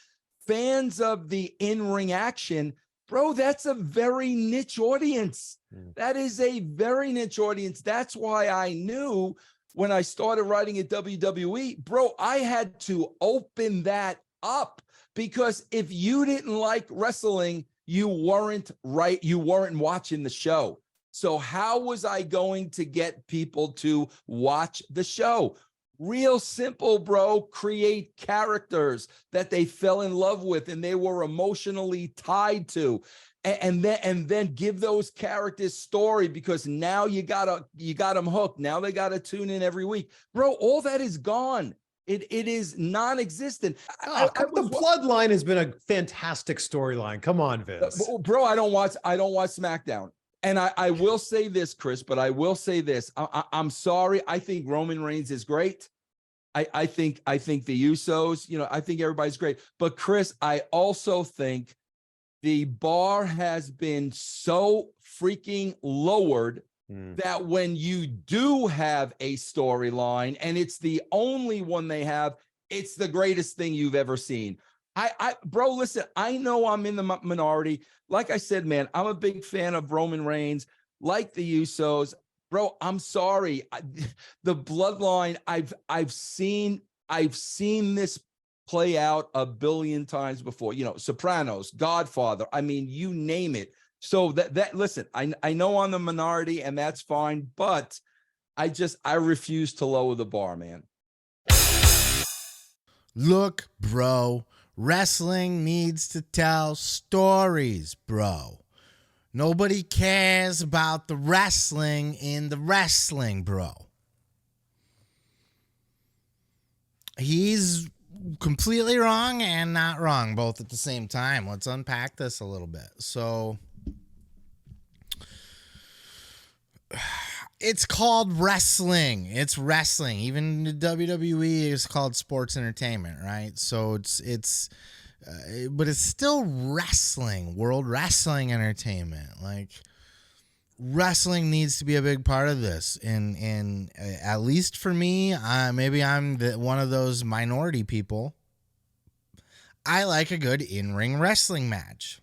S6: fans of the in-ring action, bro, that's a very niche audience. That is a very niche audience. That's why I knew when I started writing at WWE, bro, I had to open that up. Because if you didn't like wrestling, you weren't watching the show. So how was I going to get people to watch the show? Real simple, bro. Create characters that they fell in love with and they were emotionally tied to. And then give those characters story, because now you got them hooked. Now they got to tune in every week. Bro, all that is gone. It is non-existent.
S5: The Bloodline has been a fantastic storyline. Come on, Vince.
S6: Bro, I don't watch SmackDown. And I will say this, Chris, but I will say this. I'm sorry. I think Roman Reigns is great. I think the Usos, I think everybody's great. But Chris, I also think the bar has been so freaking lowered that when you do have a storyline and it's the only one they have, it's the greatest thing you've ever seen. Bro, listen, I know I'm in the minority. Like I said, man, I'm a big fan of Roman Reigns, like the Usos. Bro, I'm sorry. The Bloodline, I've seen this play out a billion times before. You know, Sopranos, Godfather. I mean, you name it. So that listen, I know I'm the minority, and that's fine, but I refuse to lower the bar, man.
S1: Look, bro, wrestling needs to tell stories, bro. Nobody cares about the wrestling in the wrestling, bro. He's completely wrong and not wrong, both at the same time. Let's unpack this a little bit. So, it's called wrestling. It's wrestling. Even the WWE is called sports entertainment, right? So but it's still wrestling, world wrestling entertainment. Like, wrestling needs to be a big part of this. And at least for me, maybe I'm one of those minority people. I like a good in-ring wrestling match.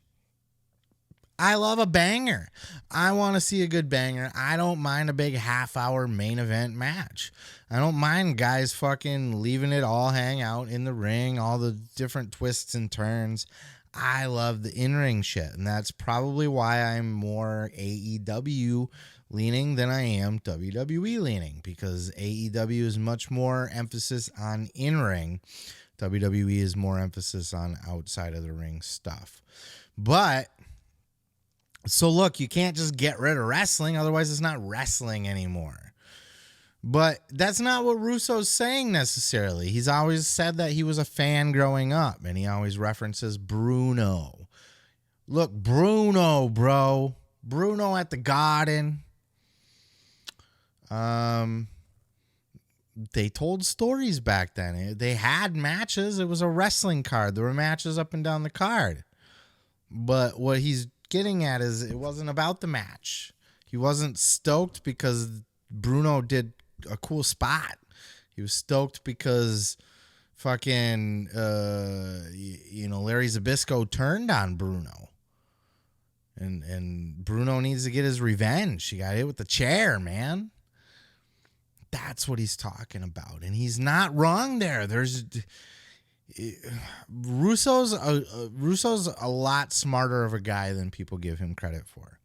S1: I love a banger. I want to see a good banger. I don't mind a big half-hour main event match. I don't mind guys fucking leaving it all hang out in the ring, all the different twists and turns. I love the in-ring shit, and that's probably why I'm more AEW leaning than I am WWE leaning, because AEW is much more emphasis on in-ring. WWE is more emphasis on outside of the ring stuff. But so look, you can't just get rid of wrestling, otherwise it's not wrestling anymore. But that's not what Russo's saying necessarily. He's always said that he was a fan growing up, and he always references Bruno. Look, Bruno, bro. Bruno at the Garden. They told stories back then. They had matches. It was a wrestling card. There were matches up and down the card. But what he's getting at is it wasn't about the match. He wasn't stoked because Bruno did a cool spot. He was stoked because fucking Larry Zbyszko turned on Bruno. And Bruno needs to get his revenge. He got hit with the chair, man. That's what he's talking about. And he's not wrong there. Russo's a lot smarter of a guy than people give him credit for.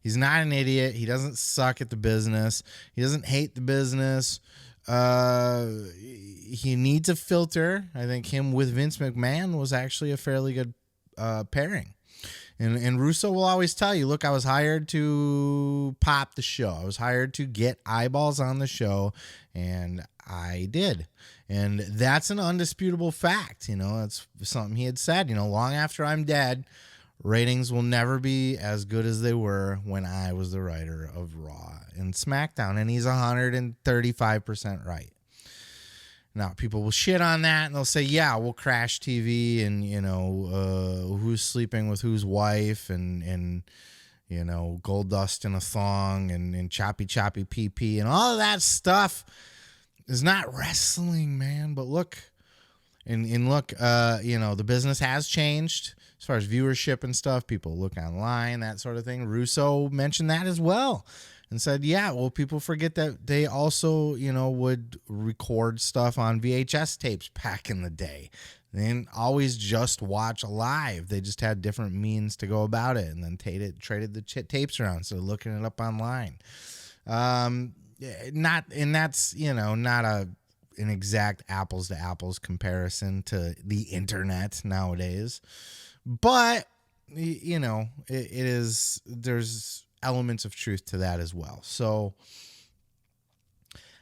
S1: He's not an idiot. He doesn't suck at the business. He doesn't hate the business. He needs a filter. I think him with Vince McMahon was actually a fairly good pairing. And Russo will always tell you, look, I was hired to pop the show. I was hired to get eyeballs on the show, and I did. And that's an undisputable fact. That's something he had said, long after I'm dead, ratings will never be as good as they were when I was the writer of Raw and SmackDown. And he's 135% right. Now, people will shit on that, and they'll say, yeah, we'll crash TV and, who's sleeping with whose wife and gold dust in a thong and choppy PP and all of that stuff is not wrestling, man. But look, the business has changed as far as viewership and stuff. People look online, that sort of thing. Russo mentioned that as well. And said, yeah, well, people forget that they also, would record stuff on VHS tapes back in the day. They didn't always just watch live. They just had different means to go about it, and then traded the tapes around, so looking it up online. That's not an exact apples to apples comparison to the internet nowadays, but it is. There's elements of truth to that as well. So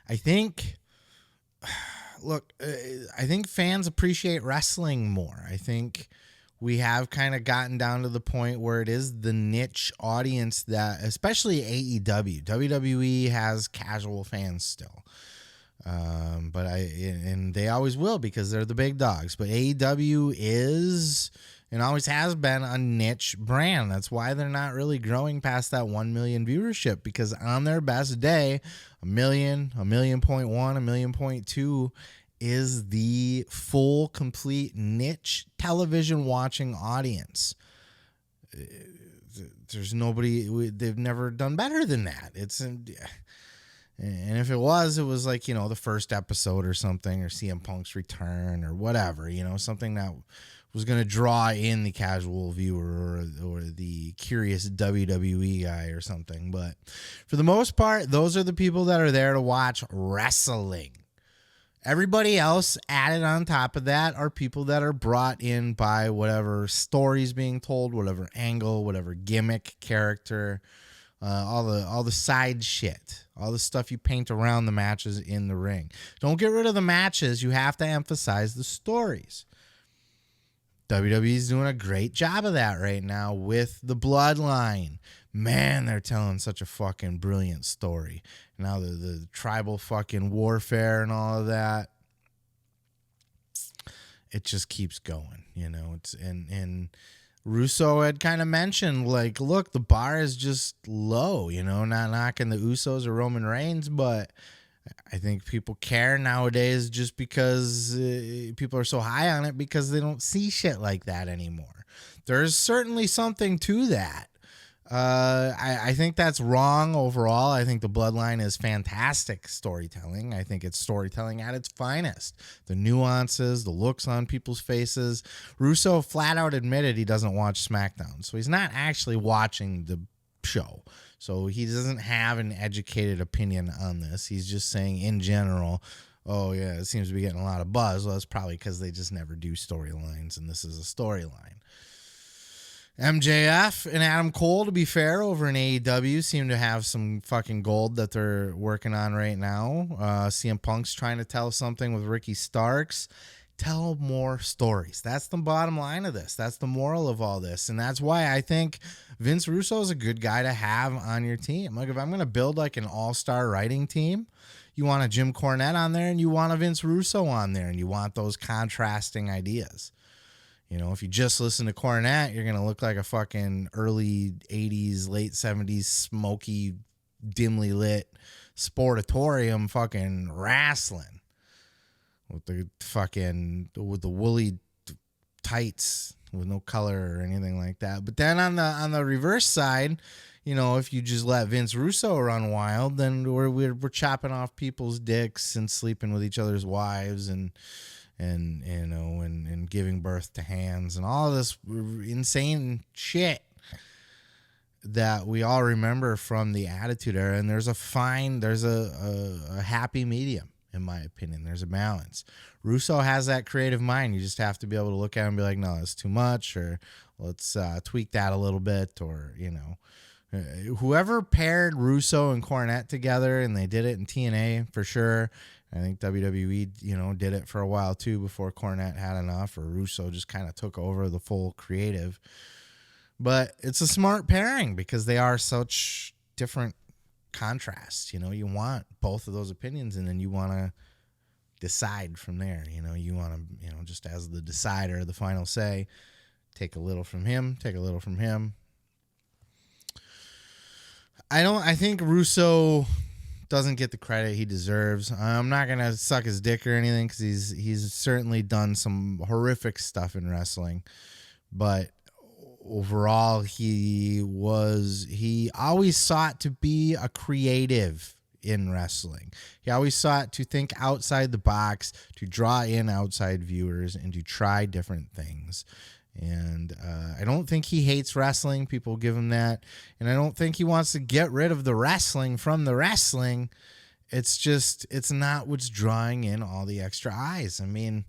S1: I think fans appreciate wrestling more. I think we have kind of gotten down to the point where it is the niche audience that, especially AEW, WWE has casual fans still. But they always will because they're the big dogs. But AEW is and always has been a niche brand. That's why they're not really growing past that 1 million viewership, because on their best day, 1 million, 1.1 million, 1.2 million is the full, complete niche television watching audience. There's nobody, they've never done better than that. And if it was like, the first episode or something, or CM Punk's return or whatever, something that was going to draw in the casual viewer or the curious WWE guy or something. But for the most part, those are the people that are there to watch wrestling. Everybody else added on top of that are people that are brought in by whatever stories being told, whatever angle, whatever gimmick, character, all the side shit, all the stuff you paint around the matches in the ring. Don't get rid of the matches. You have to emphasize the stories. WWE's doing a great job of that right now with the Bloodline. Man, they're telling such a fucking brilliant story. Now the tribal fucking warfare and all of that. It just keeps going, It's and Russo had kind of mentioned, like, look, the bar is just low, not knocking the Usos or Roman Reigns, but I think people care nowadays just because people are so high on it because they don't see shit like that anymore. There's certainly something to that. I think that's wrong overall. I think the Bloodline is fantastic storytelling. I think it's storytelling at its finest. The nuances, the looks on people's faces. Russo flat out admitted he doesn't watch SmackDown, so he's not actually watching the show. So he doesn't have an educated opinion on this. He's just saying in general, oh yeah, it seems to be getting a lot of buzz. Well, that's probably because they just never do storylines, and this is a storyline. MJF and Adam Cole, to be fair, over in AEW seem to have some fucking gold that they're working on right now. CM Punk's trying to tell something with Ricky Starks. Tell more stories. That's the bottom line of this. That's the moral of all this. And that's why I think Vince Russo is a good guy to have on your team. Like, if I'm going to build like an all-star writing team, you want a Jim Cornette on there and you want a Vince Russo on there, and you want those contrasting ideas. If you just listen to Cornette, you're going to look like a fucking early 80s, late 70s, smoky, dimly lit sportatorium fucking wrestling with the woolly tights with no color or anything like that. But then on the reverse side, if you just let Vince Russo run wild, then we're chopping off people's dicks and sleeping with each other's wives and giving birth to hands and all this insane shit that we all remember from the Attitude Era. And there's a happy medium, in my opinion. There's a balance. Russo has that creative mind. You just have to be able to look at it and be like, no, that's too much, or let's tweak that a little bit, or whoever paired Russo and Cornette together, and they did it in TNA for sure. I think WWE, did it for a while too before Cornette had enough, or Russo just kind of took over the full creative. But it's a smart pairing because they are such different contrasts. You want both of those opinions, and then you want to decide from there. You want to, just as the decider, the final say, take a little from him, take a little from him. I think Russo doesn't get the credit he deserves. I'm not going to suck his dick or anything because he's certainly done some horrific stuff in wrestling. But overall, he always sought to be a creative in wrestling. He always sought to think outside the box, to draw in outside viewers, and to try different things. And I don't think he hates wrestling. People give him that. And I don't think he wants to get rid of the wrestling from the wrestling. It's not what's drawing in all the extra eyes. I mean,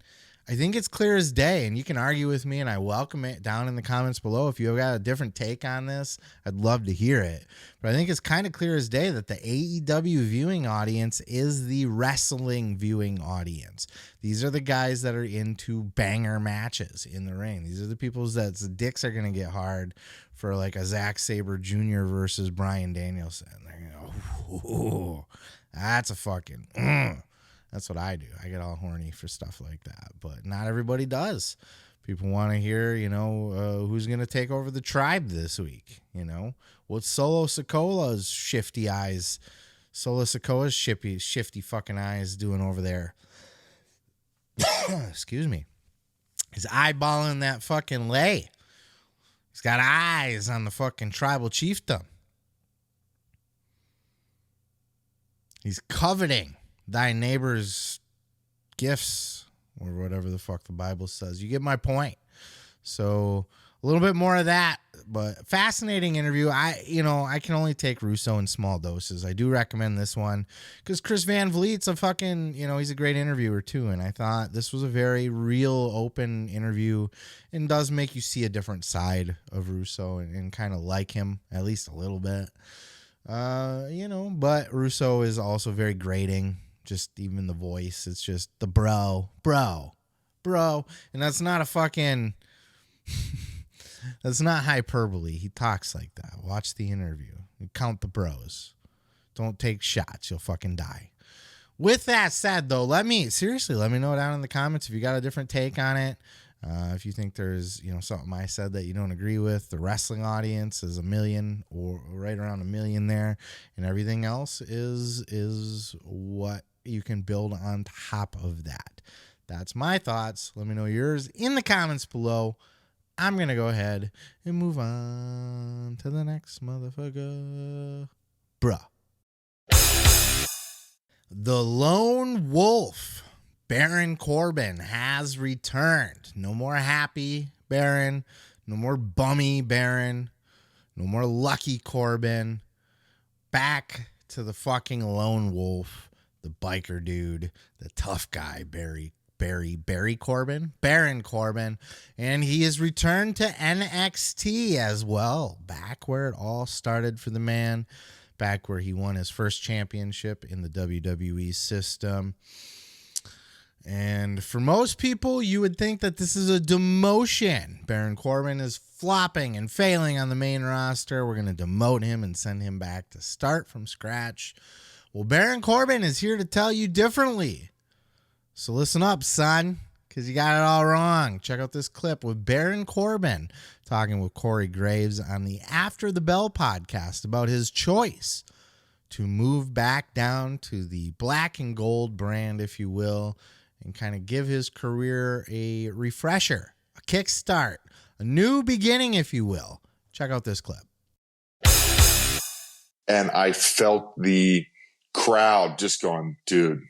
S1: I think it's clear as day, and you can argue with me, and I welcome it down in the comments below. If you've got a different take on this, I'd love to hear it. But I think it's kind of clear as day that the AEW viewing audience is the wrestling viewing audience. These are the guys that are into banger matches in the ring. These are the people that's the dicks are going to get hard for like a Zack Sabre Jr. versus Bryan Danielson. They're going to go, ooh, that's a fucking... That's what I do. I get all horny for stuff like that, but not everybody does. People want to hear, who's going to take over the tribe this week. What's Solo Sikoa's shifty eyes, Solo Sikoa's shifty fucking eyes doing over there? Excuse me. He's eyeballing that fucking lay. He's got eyes on the fucking tribal chiefdom. He's coveting thy neighbor's gifts or whatever the fuck the Bible says. You get my point. So a little bit more of that, but fascinating interview. I can only take Russo in small doses. I do recommend this one because Chris Van Vliet's a fucking, he's a great interviewer too. And I thought this was a very real, open interview and does make you see a different side of Russo and kind of like him at least a little bit. But Russo is also very grating. Just even the voice, it's just the bro. And that's not a fucking, that's not hyperbole. He talks like that. Watch the interview. Count the bros. Don't take shots. You'll fucking die. With that said, though, let me know down in the comments if you got a different take on it. If you think there's, something I said that you don't agree with. The wrestling audience is 1 million or right around 1 million there. And everything else is what you can build on top of that. That's my thoughts. Let me know yours in the comments below. I'm going to go ahead and move on to the next motherfucker. Bruh. The Lone Wolf, Baron Corbin, has returned. No more happy Baron. No more bummy Baron. No more lucky Corbin. Back to the fucking Lone Wolf. The biker dude, the tough guy, Baron Corbin, and he has returned to NXT as well, back where it all started for the man, back where he won his first championship in the WWE system. And for most people, you would think that this is a demotion. Baron Corbin is flopping and failing on the main roster. We're going to demote him and send him back to start from scratch. Well, Baron Corbin is here to tell you differently. So listen up, son, because you got it all wrong. Check out this clip with Baron Corbin talking with Corey Graves on the After the Bell podcast about his choice to move back down to the black and gold brand, if you will, and kind of give his career a refresher, a kickstart, a new beginning, if you will. Check out this clip.
S7: And I felt the crowd just going, dude,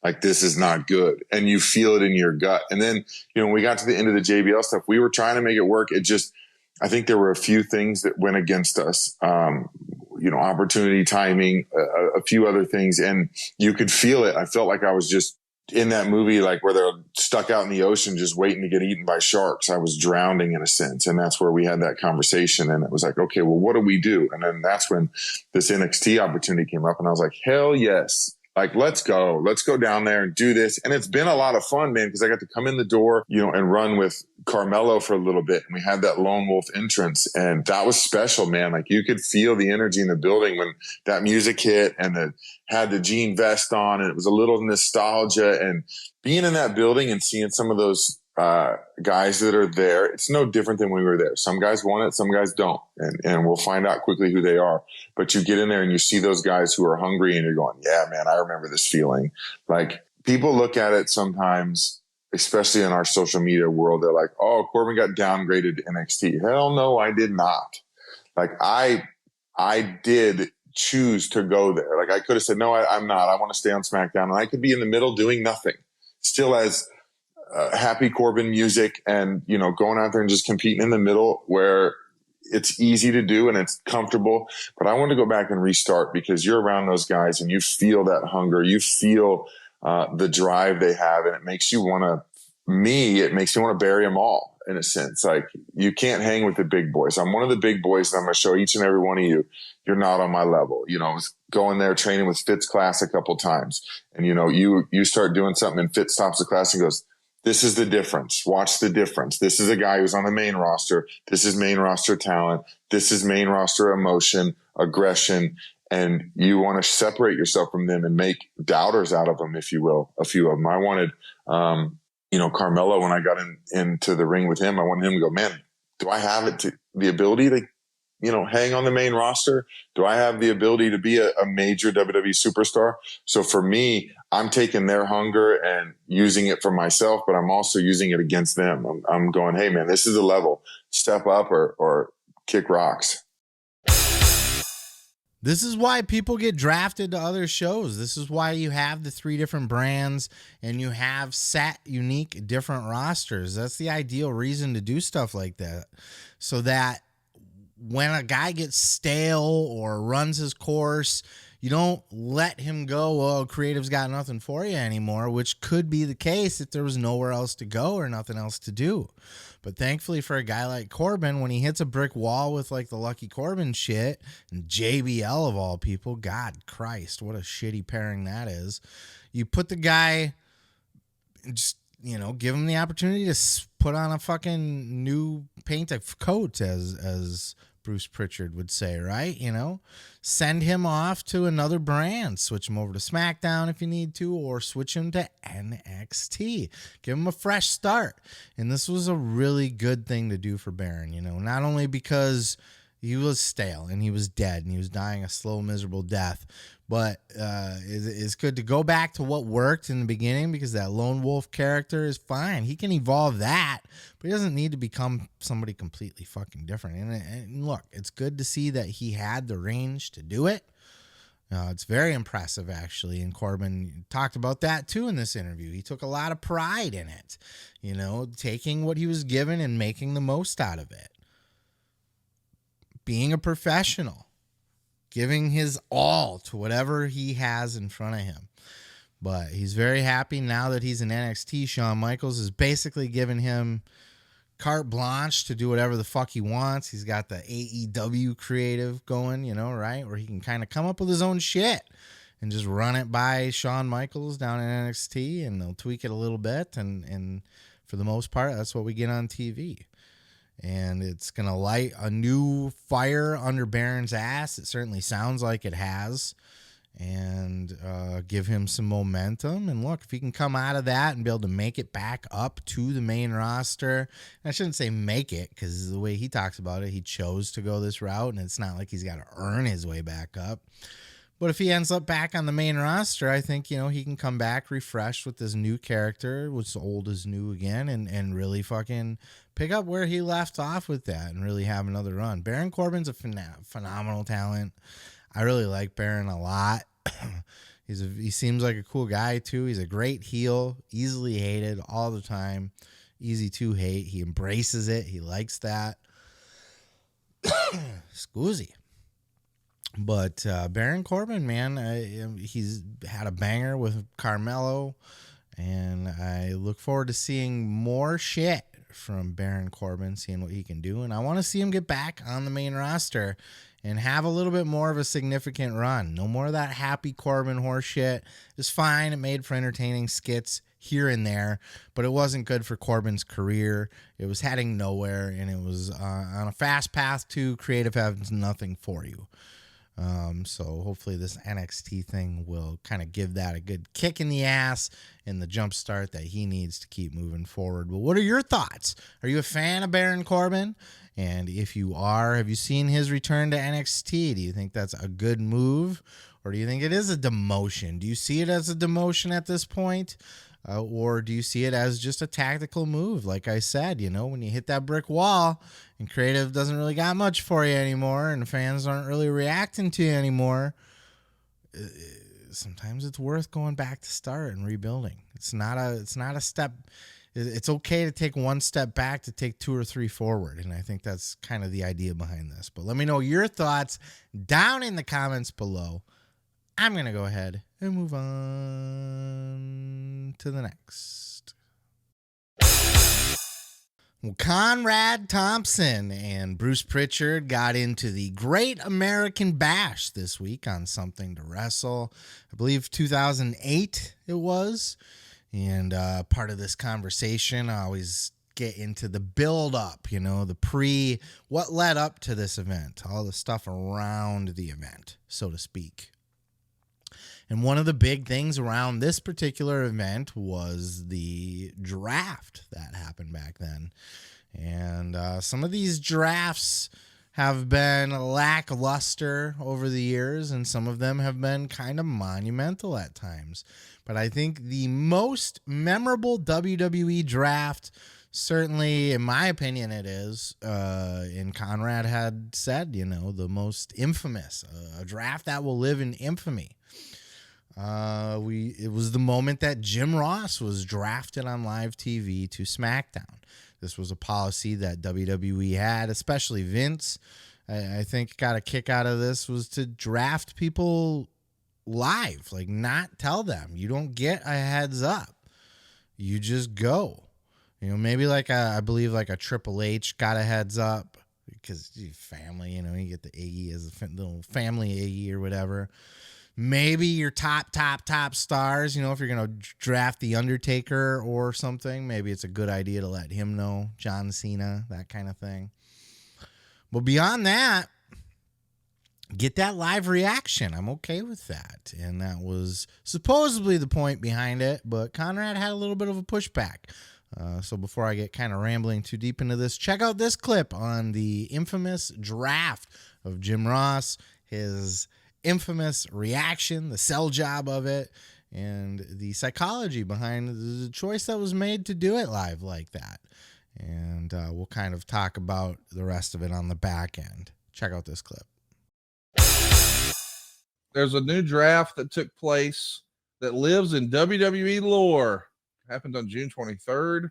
S7: like, this is not good. And you feel it in your gut. And then, when we got to the end of the JBL stuff, we were trying to make it work. I think there were a few things that went against us. Opportunity, timing, a few other things. And you could feel it. I felt like I was just in that movie, like where they're stuck out in the ocean, just waiting to get eaten by sharks. I was drowning in a sense. And that's where we had that conversation. And it was like, okay, well, what do we do? And then that's when this NXT opportunity came up and I was like, hell yes. Like, let's go down there and do this. And it's been a lot of fun, man, because I got to come in the door, and run with Carmelo for a little bit. And we had that Lone Wolf entrance and that was special, man. Like, you could feel the energy in the building when that music hit and had the jean vest on and it was a little nostalgia, and being in that building and seeing some of those guys that are there, it's no different than when we were there. Some guys want it, some guys don't. And we'll find out quickly who they are. But you get in there and you see those guys who are hungry and you're going, yeah, man, I remember this feeling. Like, people look at it sometimes, especially in our social media world, they're like, oh, Corbin got downgraded to NXT. Hell no, I did not. Like, I did choose to go there. Like, I could have said, no, I'm not. I want to stay on SmackDown. And I could be in the middle doing nothing. Still as happy Corbin music and, going out there and just competing in the middle where it's easy to do and it's comfortable. But I want to go back and restart because you're around those guys and you feel that hunger. You feel the drive they have. And it makes you want to bury them all in a sense. Like, you can't hang with the big boys. I'm one of the big boys and I'm going to show each and every one of you, you're not on my level. I was going there training with Fitz class a couple times and, you start doing something and Fitz stops the class and goes, this is the difference. Watch the difference. This is a guy who's on the main roster. This is main roster talent. This is main roster emotion, aggression. And you want to separate yourself from them and make doubters out of them, if you will, a few of them. I wanted, Carmelo, when I got into the ring with him, I wanted him to go, man, do I have the ability to, hang on the main roster? Do I have the ability to be a major WWE superstar? So for me, I'm taking their hunger and using it for myself, but I'm also using it against them. I'm going, hey man, this is a level. Step up or kick rocks.
S1: This is why people get drafted to other shows. This is why you have the 3 different brands and you have set unique different rosters. That's the ideal reason to do stuff like that. So that when a guy gets stale or runs his course, you don't let him go, oh, creative's got nothing for you anymore, which could be the case if there was nowhere else to go or nothing else to do. But thankfully for a guy like Corbin, when he hits a brick wall with like the Lucky Corbin shit and JBL of all people, God Christ, what a shitty pairing that is. You put the guy, just, you know, give him the opportunity to put on a fucking new paint of coat, as Bruce Pritchard would say, right? You know, send him off to another brand, switch him over to Smackdown if you need to, or switch him to NXT. Give him a fresh start. And this was a really good thing to do for Baron, you know, not only because he was stale and he was dead and he was dying a slow, miserable death, but it's good to go back to what worked in the beginning, because that lone wolf character is fine. He can evolve that, but he doesn't need to become somebody completely fucking different. And look, it's good to see that he had the range to do it. It's very impressive, actually. And Corbin talked about that, too, in this interview. He took a lot of pride in it, you know, taking what he was given and making the most out of it. Being a professional. Giving his all to whatever he has in front of him. But he's very happy now that he's in NXT. Shawn Michaels has basically given him carte blanche to do whatever the fuck he wants. He's got the AEW creative going, you know, right? Where he can kind of come up with his own shit and just run it by Shawn Michaels down in NXT, and they'll tweak it a little bit. And for the most part, that's what we get on TV. And it's going to light a new fire under Baron's ass. It certainly sounds like it has. And give him some momentum. And look, if he can come out of that and be able to make it back up to the main roster. I shouldn't say make it, because the way he talks about it, he chose to go this route. And it's not like he's got to earn his way back up. But if he ends up back on the main roster, I think, you know, he can come back refreshed with this new character, what's old is new again, and really fucking pick up where he left off with that and really have another run. Baron Corbin's a phenomenal talent. I really like Baron a lot. He seems like a cool guy, too. He's a great heel, easily hated all the time, easy to hate. He embraces it. He likes that. Scoozy. But Baron Corbin, man, he's had a banger with Carmelo, and I look forward to seeing more shit from Baron Corbin, seeing what he can do. And I want to see him get back on the main roster and have a little bit more of a significant run. No more of that happy Corbin horse shit. It's fine. It made for entertaining skits here and there, but it wasn't good for Corbin's career. It was heading nowhere, and it was on a fast path to creative has nothing for you. So hopefully this NXT thing will kind of give that a good kick in the ass and the jump start that he needs to keep moving forward. But what are your thoughts? Are you a fan of Baron Corbin? And if you are, have you seen his return to NXT? Do you think that's a good move, or do you think it is a demotion? Do you see it as a demotion at this point? Or do you see it as just a tactical move? Like I said, you know, when you hit that brick wall and creative doesn't really got much for you anymore and fans aren't really reacting to you anymore, sometimes it's worth going back to start and rebuilding. It's not a step. It's okay to take one step back to take 2 or 3 forward. And I think that's kind of the idea behind this. But let me know your thoughts down in the comments below. I'm going to go ahead and move on to the next. Well, Conrad Thompson and Bruce Pritchard got into the Great American Bash this week on Something to Wrestle. I believe 2008 it was. And part of this conversation, I always get into the build up, you know, what led up to this event, all the stuff around the event, so to speak. And one of the big things around this particular event was the draft that happened back then. And some of these drafts have been lackluster over the years, and some of them have been kind of monumental at times. But I think the most memorable WWE draft Certainly, in my opinion, it is. And Conrad had said, the most infamous, a draft that will live in infamy. It was the moment that Jim Ross was drafted on live TV to SmackDown. This was a policy that WWE had, especially Vince. I think got a kick out of this was to draft people live, like not tell them. You don't get a heads up. You just go. Maybe I believe like a Triple H got a heads up because family, you get the AE as a little family AE or whatever. Maybe your top stars, if you're going to draft The Undertaker or something, maybe it's a good idea to let him know, John Cena, that kind of thing. But beyond that, get that live reaction. I'm okay with that. And that was supposedly the point behind it, but Conrad had a little bit of a pushback. So before I get kind of rambling too deep into this, check out this clip on the infamous draft of Jim Ross, his infamous reaction, the sell job of it, and the psychology behind the choice that was made to do it live like that. And we'll kind of talk about the rest of it on the back end. Check out this clip.
S8: There's a new draft that took place that lives in WWE lore. Happened on June 23rd.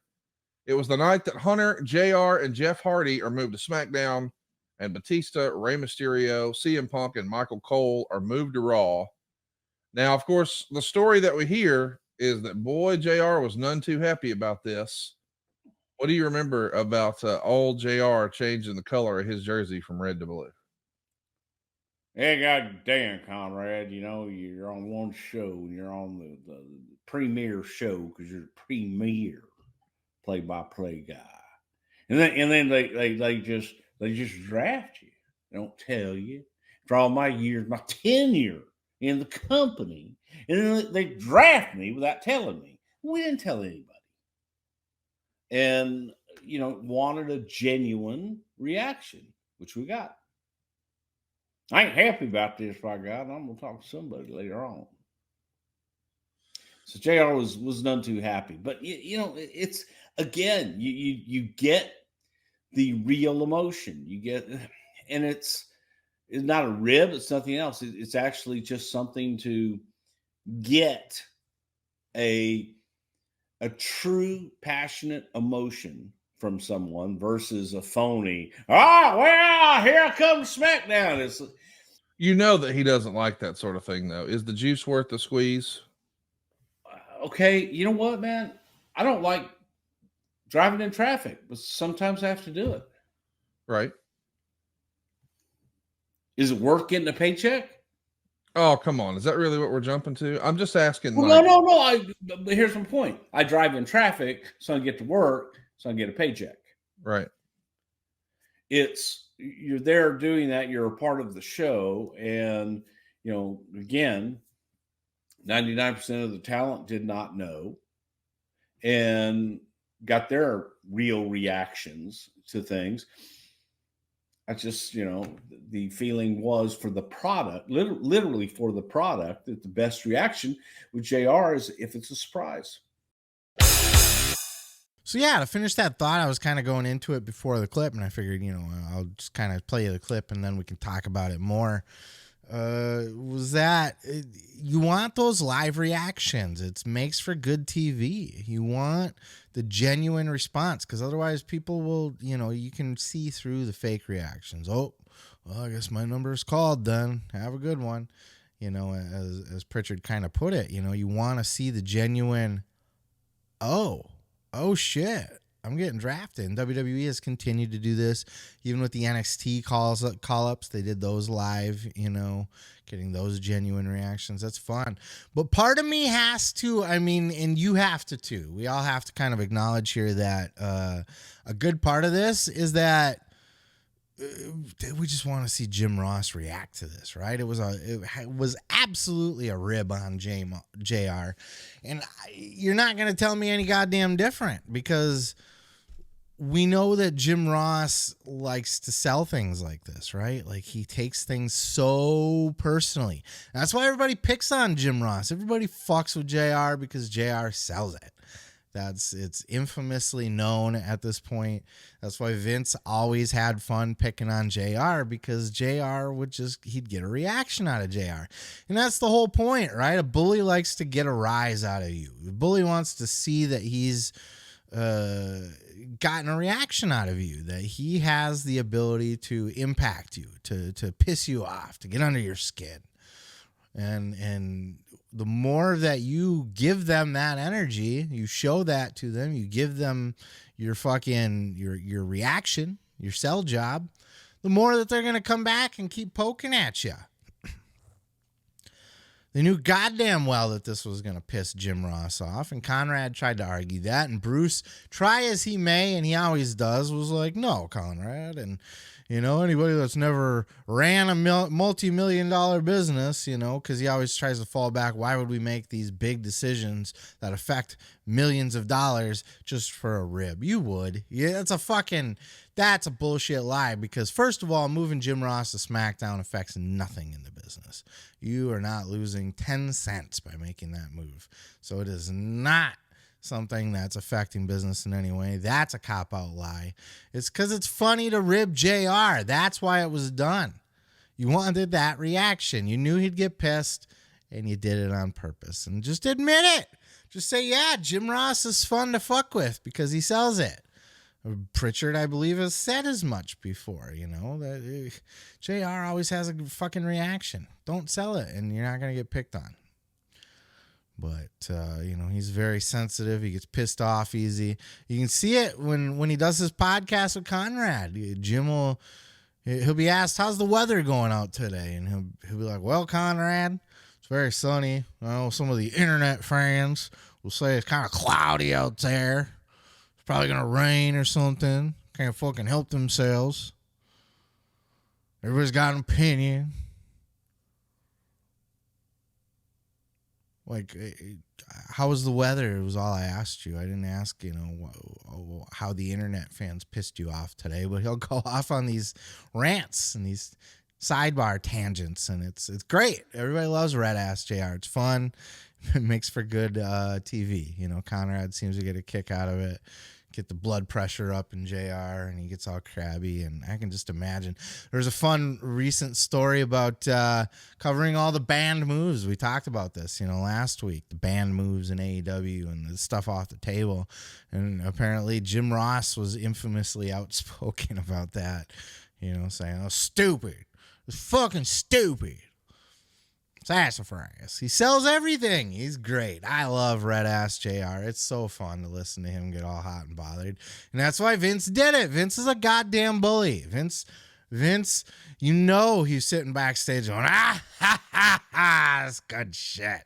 S8: It was the night that Hunter, JR, and Jeff Hardy are moved to SmackDown, and Batista, Rey Mysterio, CM Punk, and Michael Cole are moved to Raw. Now, of course, the story that we hear is that boy, JR was none too happy about this. What do you remember about old JR changing the color of his jersey from red to blue?
S9: Hey, God damn, Conrad, you're on one show and you're on the premier show because you're the premier play-by-play guy. And then they just draft you. They don't tell you. For all my years, my tenure in the company, and then they draft me without telling me. We didn't tell anybody. And, wanted a genuine reaction, which we got. I ain't happy about this, by God. I'm going to talk to somebody later on. So JR was none too happy. But, it's, again, you get the real emotion. You get, and it's not a rib. It's nothing else. It's actually just something to get a true passionate emotion from someone versus a phony. Well, here comes SmackDown. It's
S8: that he doesn't like that sort of thing, though. Is the juice worth the squeeze?
S9: Okay, you know what, man? I don't like driving in traffic, but sometimes I have to do it.
S8: Right.
S9: Is it worth getting a paycheck?
S8: Oh, come on. Is that really what we're jumping to? I'm just asking.
S9: Well, no. But here's my point. I drive in traffic, so I get to work, so I get a paycheck.
S8: Right.
S9: You're there doing that. You're a part of the show. And, again, 99% of the talent did not know and got their real reactions to things. I just, the feeling was for the product, literally for the product, that the best reaction with JR is if it's a surprise.
S1: So yeah, to finish that thought, I was kind of going into it before the clip, and I figured, I'll just kind of play you the clip and then we can talk about it more. Was that you want those live reactions? It makes for good TV. You want the genuine response, because otherwise people will, you can see through the fake reactions. Oh, well, I guess my number is called then. Have a good one. As Pritchard kind of put it, you want to see the genuine, oh shit, I'm getting drafted. And WWE has continued to do this, even with the NXT call-ups. They did those live, getting those genuine reactions. That's fun. But part of me has to, and you have to too. We all have to kind of acknowledge here that a good part of this is that we just want to see Jim Ross react to this, right? It was absolutely a rib on JR. And you're not going to tell me any goddamn different, because we know that Jim Ross likes to sell things like this, right? Like, he takes things so personally. That's why everybody picks on Jim Ross. Everybody fucks with JR because JR sells it. It's infamously known at this point. That's why Vince always had fun picking on JR, because JR he'd get a reaction out of JR. And that's the whole point, right? A bully likes to get a rise out of you. The bully wants to see that he's gotten a reaction out of you, that he has the ability to impact you, to piss you off, to get under your skin. And the more that you give them that energy, you show that to them, you give them your your reaction, your sell job, the more that they're going to come back and keep poking at you. They knew goddamn well that this was going to piss Jim Ross off, and Conrad tried to argue that, and Bruce, try as he may, and he always does, was like, no, Conrad, and anybody that's never ran a multi-million-dollar business, because he always tries to fall back, why would we make these big decisions that affect millions of dollars just for a rib? You would. Yeah, that's a bullshit lie, because first of all, moving Jim Ross to SmackDown affects nothing in the business. You are not losing 10 cents by making that move. So it is not something that's affecting business in any way. That's a cop-out lie. It's because it's funny to rib JR. That's why it was done. You wanted that reaction. You knew he'd get pissed, and you did it on purpose. And just admit it. Just say, yeah, Jim Ross is fun to fuck with because he sells it. Pritchard, I believe, has said as much before, that JR always has a fucking reaction. Don't sell it, and you're not going to get picked on. But, he's very sensitive. He gets pissed off easy. You can see it when he does his podcast with Conrad. He'll be asked, how's the weather going out today? And he'll be like, well, Conrad, it's very sunny. Some of the internet fans will say it's kind of cloudy out there. It's probably going to rain or something. Can't fucking help themselves. Everybody's got an opinion. Like, how was the weather? It was all I asked you. I didn't ask, how the internet fans pissed you off today. But he'll go off on these rants and these sidebar tangents, and it's great. Everybody loves Red Ass JR. It's fun. It makes for good TV. Conrad seems to get a kick out of it. Get the blood pressure up in JR, and he gets all crabby, and I can just imagine. There's a fun recent story about covering all the banned moves. We talked about this, last week, the banned moves in AEW and the stuff off the table, and apparently Jim Ross was infamously outspoken about that, saying, oh, stupid. It's fucking stupid. Sassafras. He sells everything. He's great. I love Red Ass JR. It's so fun to listen to him get all hot and bothered. And that's why Vince did it. Vince is a goddamn bully. Vince, he's sitting backstage going, ha, ha, that's good shit.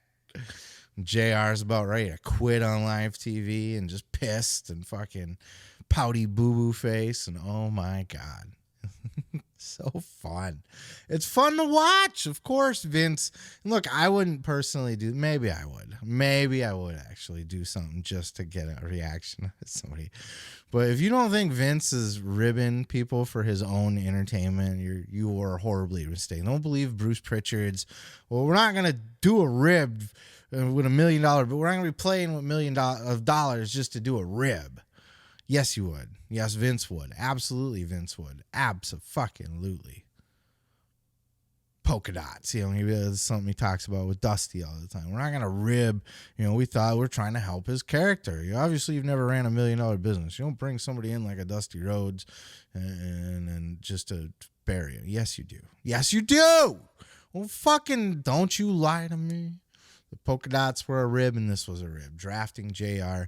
S1: JR's about ready to quit on live TV and just pissed and fucking pouty boo-boo face. And oh my God. So fun. It's fun to watch. Of course, Vince. And look, I wouldn't personally do, maybe I would actually do something just to get a reaction out of somebody. But if you don't think Vince is ribbing people for his own entertainment, you are horribly mistaken. Don't believe Bruce Pritchard's, well, we're not going to do a rib with $1 million, but we're not going to be playing with $1 million just to do a rib. Yes, you would. Yes, Vince would. Absolutely, Vince would. Abso-fucking-lutely. Polka dots. That's something he talks about with Dusty all the time. We're not going to rib. We thought we're trying to help his character. Obviously, you've never ran $1 million business. You don't bring somebody in like a Dusty Rhodes and just to bury him. Yes, you do. Yes, you do. Well, fucking don't you lie to me. The polka dots were a rib, and this was a rib. Drafting JR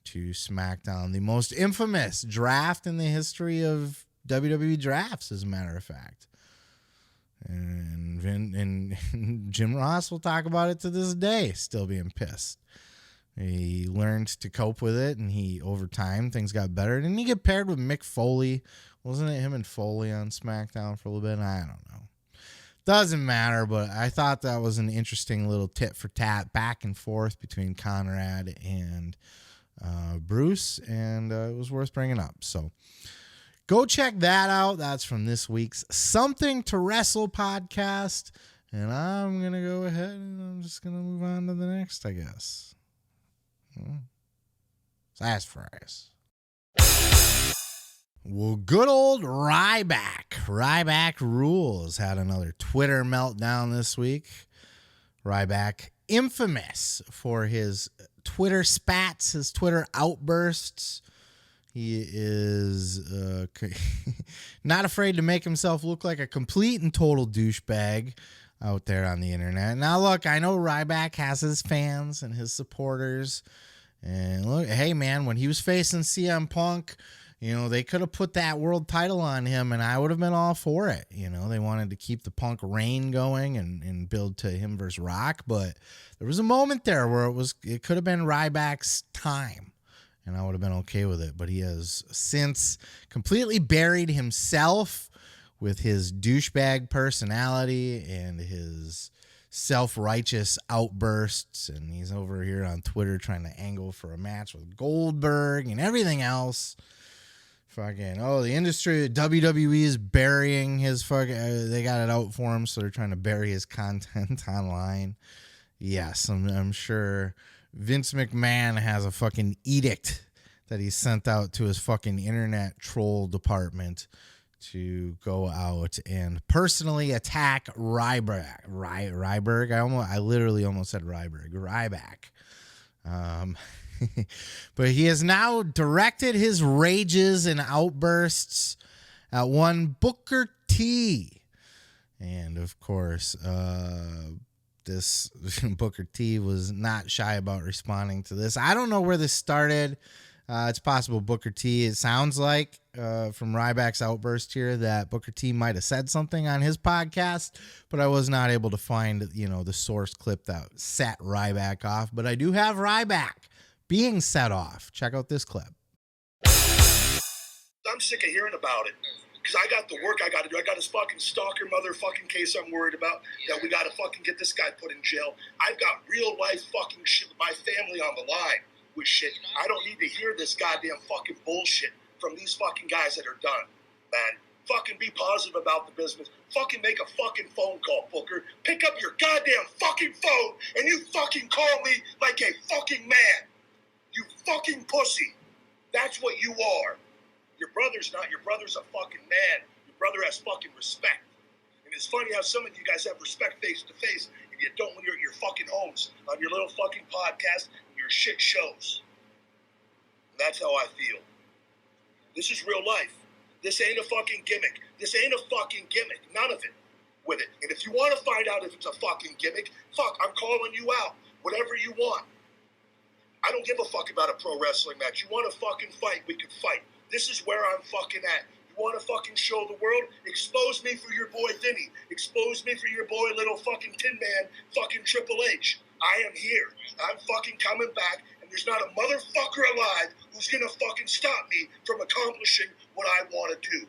S1: to SmackDown, the most infamous draft in the history of WWE drafts, as a matter of fact. And Jim Ross will talk about it to this day, still being pissed. He learned to cope with it, and over time, things got better. Didn't he get paired with Mick Foley? Wasn't it him and Foley on SmackDown for a little bit? I don't know. Doesn't matter, but I thought that was an interesting little tit for tat back and forth between Conrad and Bruce, and it was worth bringing up. So go check that out. That's from this week's Something to Wrestle podcast. And I'm going to go ahead and I'm just going to move on to the next, I guess. Sassafras. Well, good old Ryback. Ryback rules had another Twitter meltdown this week. Ryback, infamous for his Twitter spats, his Twitter outbursts. He is not afraid to make himself look like a complete and total douchebag out there on the internet. Now, look, I know Ryback has his fans and his supporters. And look, hey, man, when he was facing CM Punk, you know, they could have put that world title on him, and I would have been all for it. You know, they wanted to keep the Punk reign going and build to him versus Rock, but there was a moment there where it could have been Ryback's time, and I would have been okay with it. But he has since completely buried himself with his douchebag personality and his self-righteous outbursts, and he's over here on Twitter trying to angle for a match with Goldberg and everything else. Fucking, the industry, WWE is burying his fucking, they got it out for him, so they're trying to bury his content online. Yes, I'm sure Vince McMahon has a fucking edict that he sent out to his fucking internet troll department to go out and personally attack Ryback. I literally almost said Ryback. But he has now directed his rages and outbursts at one Booker T. And of course, this Booker T was not shy about responding to this. I don't know where this started. It's possible Booker T, it sounds like from Ryback's outburst here that Booker T might have said something on his podcast, but I was not able to find, the source clip that set Ryback off. But I do have Ryback being set off. Check out this clip.
S10: I'm sick of hearing about it because I got the work I got to do. I got this fucking stalker motherfucking case I'm worried about that we got to fucking get this guy put in jail. I've got real life fucking shit with my family on the line with shit. I don't need to hear this goddamn fucking bullshit from these fucking guys that are done, man. Fucking be positive about the business. Fucking make a fucking phone call, Booker. Pick up your goddamn fucking phone and you fucking call me like a fucking man. You fucking pussy. That's what you are. Your brother's not. Your brother's a fucking man. Your brother has fucking respect. And it's funny how some of you guys have respect face to face and you don't when you're at your fucking homes on your little fucking podcast, your shit shows. And that's how I feel. This is real life. This ain't a fucking gimmick. This ain't a fucking gimmick. None of it with it. And if you want to find out if it's a fucking gimmick, I'm calling you out. Whatever you want. I don't give a fuck about a pro wrestling match. You want to fucking fight, we can fight. This is where I'm fucking at. You want to fucking show the world? Expose me for your boy Vinny. Expose me for your boy little fucking Tin Man, fucking Triple H. I am here. I'm fucking coming back, and there's not a motherfucker alive who's gonna fucking stop me from accomplishing what I want to do.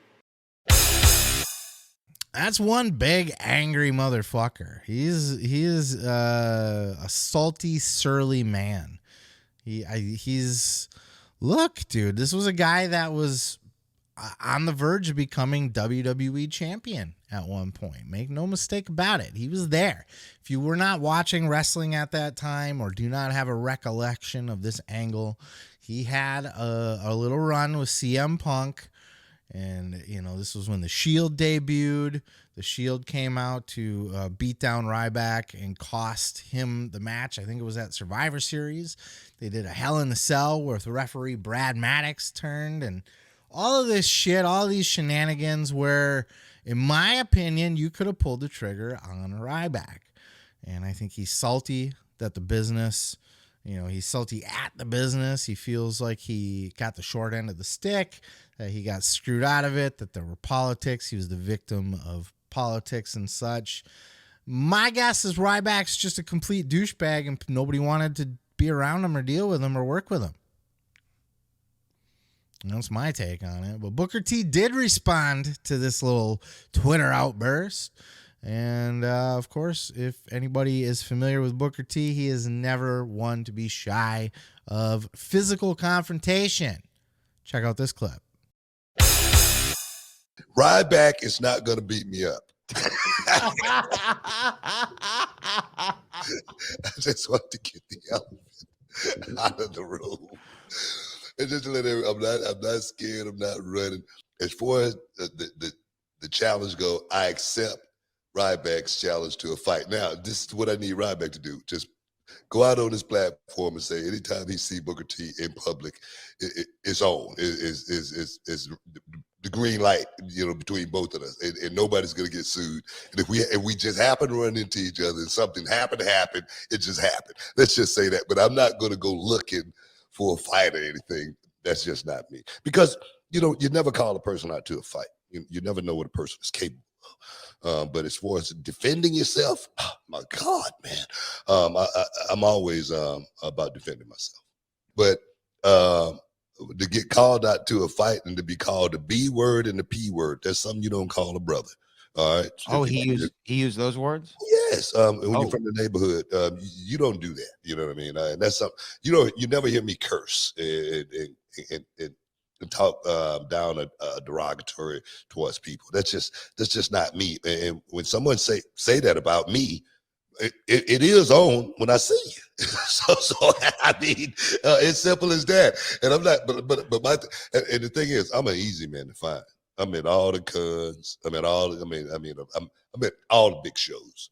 S1: That's one big angry motherfucker. He is a salty, surly man. He's look, dude, this was a guy that was on the verge of becoming WWE champion at one point. Make no mistake about it. He was there. If you were not watching wrestling at that time or do not have a recollection of this angle, he had a little run with CM Punk. And, this was when the Shield debuted. The Shield came out to beat down Ryback and cost him the match. I think it was at Survivor Series. They did a Hell in a Cell where the referee Brad Maddox turned, and all of this shit, all these shenanigans where, in my opinion, you could have pulled the trigger on Ryback. And I think he's salty that the business, he's salty at the business. He feels like he got the short end of the stick, that he got screwed out of it, that there were politics. He was the victim of politics and such. My guess is Ryback's just a complete douchebag and nobody wanted to be around him or deal with him or work with him. That's my take on it. But Booker T did respond to this little Twitter outburst. And, of course, if anybody is familiar with Booker T, he is never one to be shy of physical confrontation. Check out this clip.
S11: Ryback is not going to beat me up. I just want to get the elephant out of the room. And just to let I'm not scared. I'm not running. As far as the challenge go, I accept Ryback's challenge to a fight. Now, this is what I need Ryback to do. Just go out on this platform and say anytime he see Booker T in public, it's on. Is the green light, between both of us, and nobody's gonna get sued. And if we just happen to run into each other and something happened to happen, it just happened. Let's just say that. But I'm not gonna go looking for a fight or anything. That's just not me. Because you never call a person out to a fight. You never know what a person is capable of. But as far as defending yourself, oh my God, man, I'm always about defending myself. But to get called out to a fight and to be called the B word and the P word, that's something you don't call a brother. All right.
S4: Oh, he used those words?
S11: Yes. When you're from the neighborhood, you don't do that. You know what I mean? And that's something, you never hear me curse and talk down a derogatory towards people. That's just not me. And when someone say that about me, it is on when I see you. so I mean, it's simple as that. And I'm not, and the thing is, I'm an easy man to find. I'm at all the cons. I'm at all the big shows.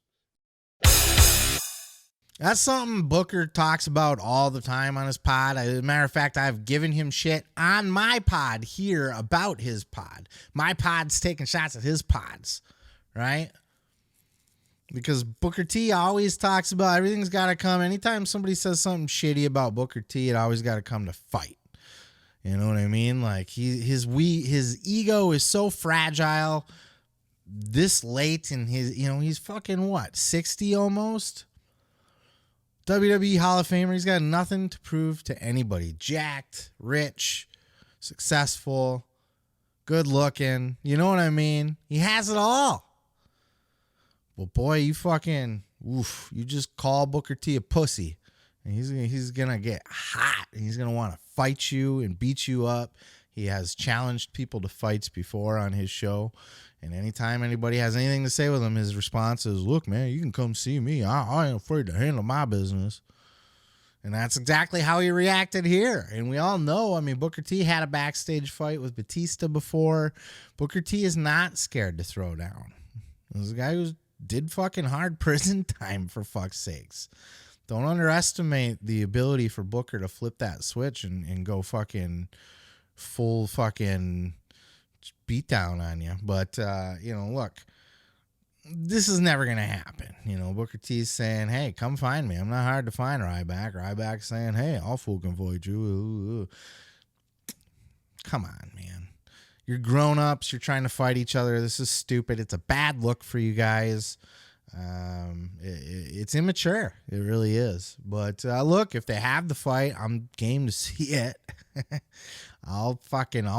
S1: That's something Booker talks about all the time on his pod. As a matter of fact, I've given him shit on my pod here about his pod. My pod's taking shots at his pods, right? Because Booker T always talks about everything's got to come. Anytime somebody says something shitty about Booker T, it always got to come to fight. You know what I mean? Like his ego is so fragile this late in his, he's fucking what, 60 almost? WWE Hall of Famer. He's got nothing to prove to anybody. Jacked, rich, successful, good looking. You know what I mean? He has it all. Well, boy, you just call Booker T a pussy. And he's going to get hot. And he's going to want to fight you and beat you up. He has challenged people to fights before on his show. And anytime anybody has anything to say with him, his response is, look, man, you can come see me. I ain't afraid to handle my business. And that's exactly how he reacted here. And we all know, Booker T had a backstage fight with Batista before. Booker T is not scared to throw down. This is a guy who did fucking hard prison time, for fuck's sakes. Don't underestimate the ability for Booker to flip that switch and go fucking full fucking beat down on you. But, look, this is never going to happen. Booker T's saying, hey, come find me. I'm not hard to find, Ryback. Ryback's saying, hey, I'll fucking avoid you. Come on, man. You're grown-ups. You're trying to fight each other. This is stupid. It's a bad look for you guys. It's immature. It really is. But look, if they have the fight, I'm game to see it. I'll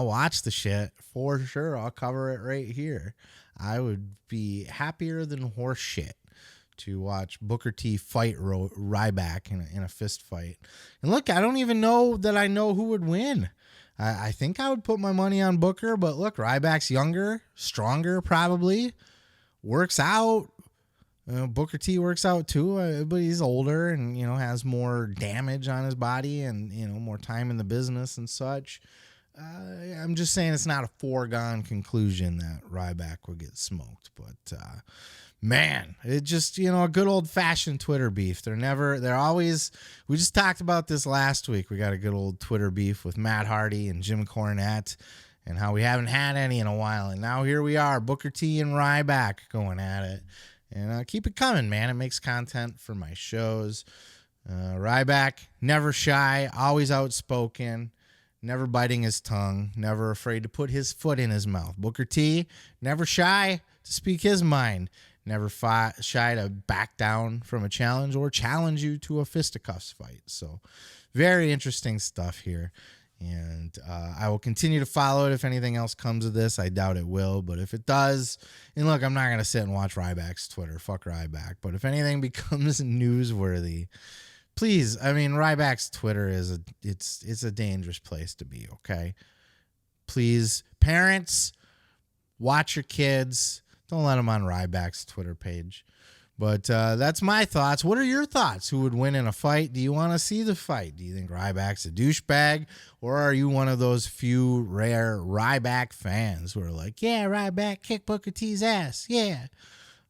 S1: watch the shit for sure. I'll cover it right here. I would be happier than horse shit to watch Booker T fight Ryback in a fist fight. And look, I don't even know that I know who would win. I think I would put my money on Booker, but look, Ryback's younger, stronger probably, works out. Booker T works out too, but he's older and, has more damage on his body and, more time in the business and such. I'm just saying it's not a foregone conclusion that Ryback will get smoked, but, man, it just, a good old fashioned Twitter beef. They're always, we just talked about this last week. We got a good old Twitter beef with Matt Hardy and Jim Cornette and how we haven't had any in a while. And now here we are, Booker T and Ryback going at it. And keep it coming, man. It makes content for my shows. Ryback, never shy, always outspoken, never biting his tongue, never afraid to put his foot in his mouth. Booker T, never shy to speak his mind, never shy to back down from a challenge or challenge you to a fisticuffs fight. So very interesting stuff here. And I will continue to follow it if anything else comes of this. I doubt it will, but if it does, and look, I'm not going to sit and watch Ryback's Twitter. Fuck Ryback. But if anything becomes newsworthy, please, Ryback's Twitter is it's a dangerous place to be, okay? Please, parents, watch your kids. Don't let them on Ryback's Twitter page. But that's my thoughts. What are your thoughts? Who would win in a fight? Do you want to see the fight? Do you think Ryback's a douchebag? Or are you one of those few rare Ryback fans who are like, yeah, Ryback, kick Booker T's ass. Yeah.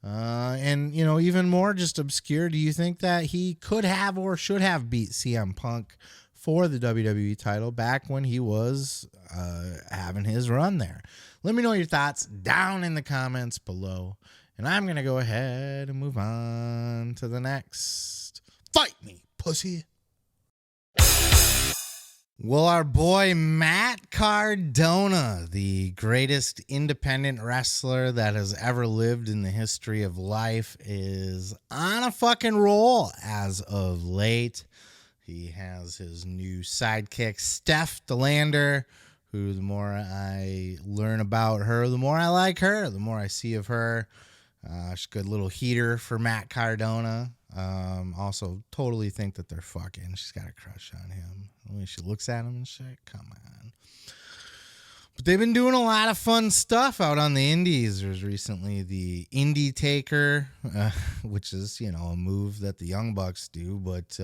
S1: And, you know, even more just obscure, do you think that he could have or should have beat CM Punk for the WWE title back when he was having his run there? Let me know your thoughts down in the comments below. And I'm going to go ahead and move on to the next. Fight me, pussy. Well, our boy Matt Cardona, the greatest independent wrestler that has ever lived in the history of life, is on a fucking roll as of late. He has his new sidekick, Steph DeLander, who the more I learn about her, the more I like her, the more I see of her. She's a good little heater for Matt Cardona. Also, totally think that they're fucking. She's got a crush on him. The way she looks at him and shit. Come on. But they've been doing a lot of fun stuff out on the indies. There's recently the Indie Taker, which is, you know, a move that the Young Bucks do. But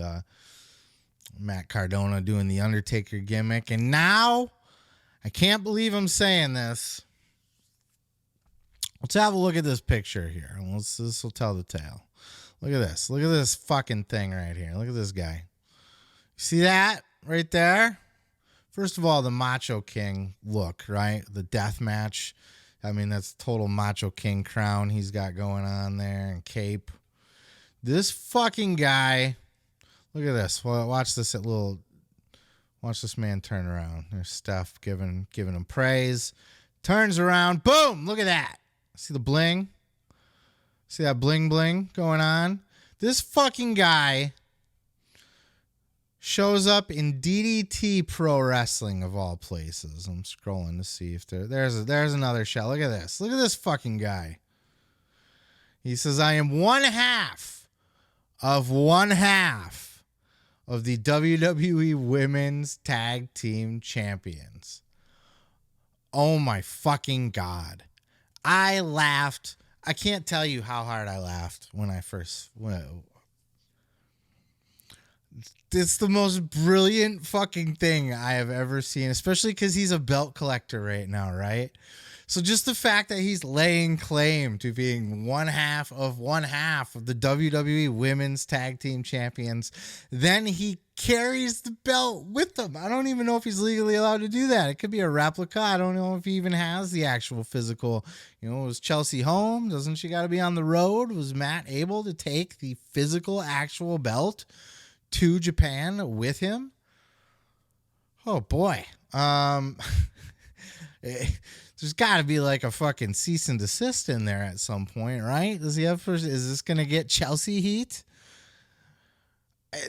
S1: Matt Cardona doing the Undertaker gimmick. And now, I can't believe I'm saying this. Let's have a look at this picture here. This will tell the tale. Look at this. Look at this fucking thing right here. Look at this guy. See that right there? First of all, the Macho King look, right? The death match. I mean, that's total Macho King crown he's got going on there and cape. This fucking guy. Look at this. Watch this watch this man turn around. There's Steph giving him praise. Turns around. Boom. Look at that. See the bling? See that bling bling going on? This fucking guy shows up in DDT Pro Wrestling of all places. I'm scrolling to see if there's another shot. Look at this. Look at this fucking guy. He says, I am one half of the WWE Women's Tag Team Champions. Oh my fucking God. I laughed. I can't tell you how hard I laughed when I first went. It's the most brilliant fucking thing I have ever seen, especially because he's a belt collector right now, right? So just the fact that he's laying claim to being one half of the WWE Women's Tag Team Champions, then he carries the belt with him. I don't even know if he's legally allowed to do that. It could be a replica. I don't know if he even has the actual physical. You know, was Chelsea home? Doesn't she got to be on the road? Was Matt able to take the physical actual belt to Japan with him? Oh boy. There's got to be like a fucking cease and desist in there at some point, right? Is this going to get Chelsea heat?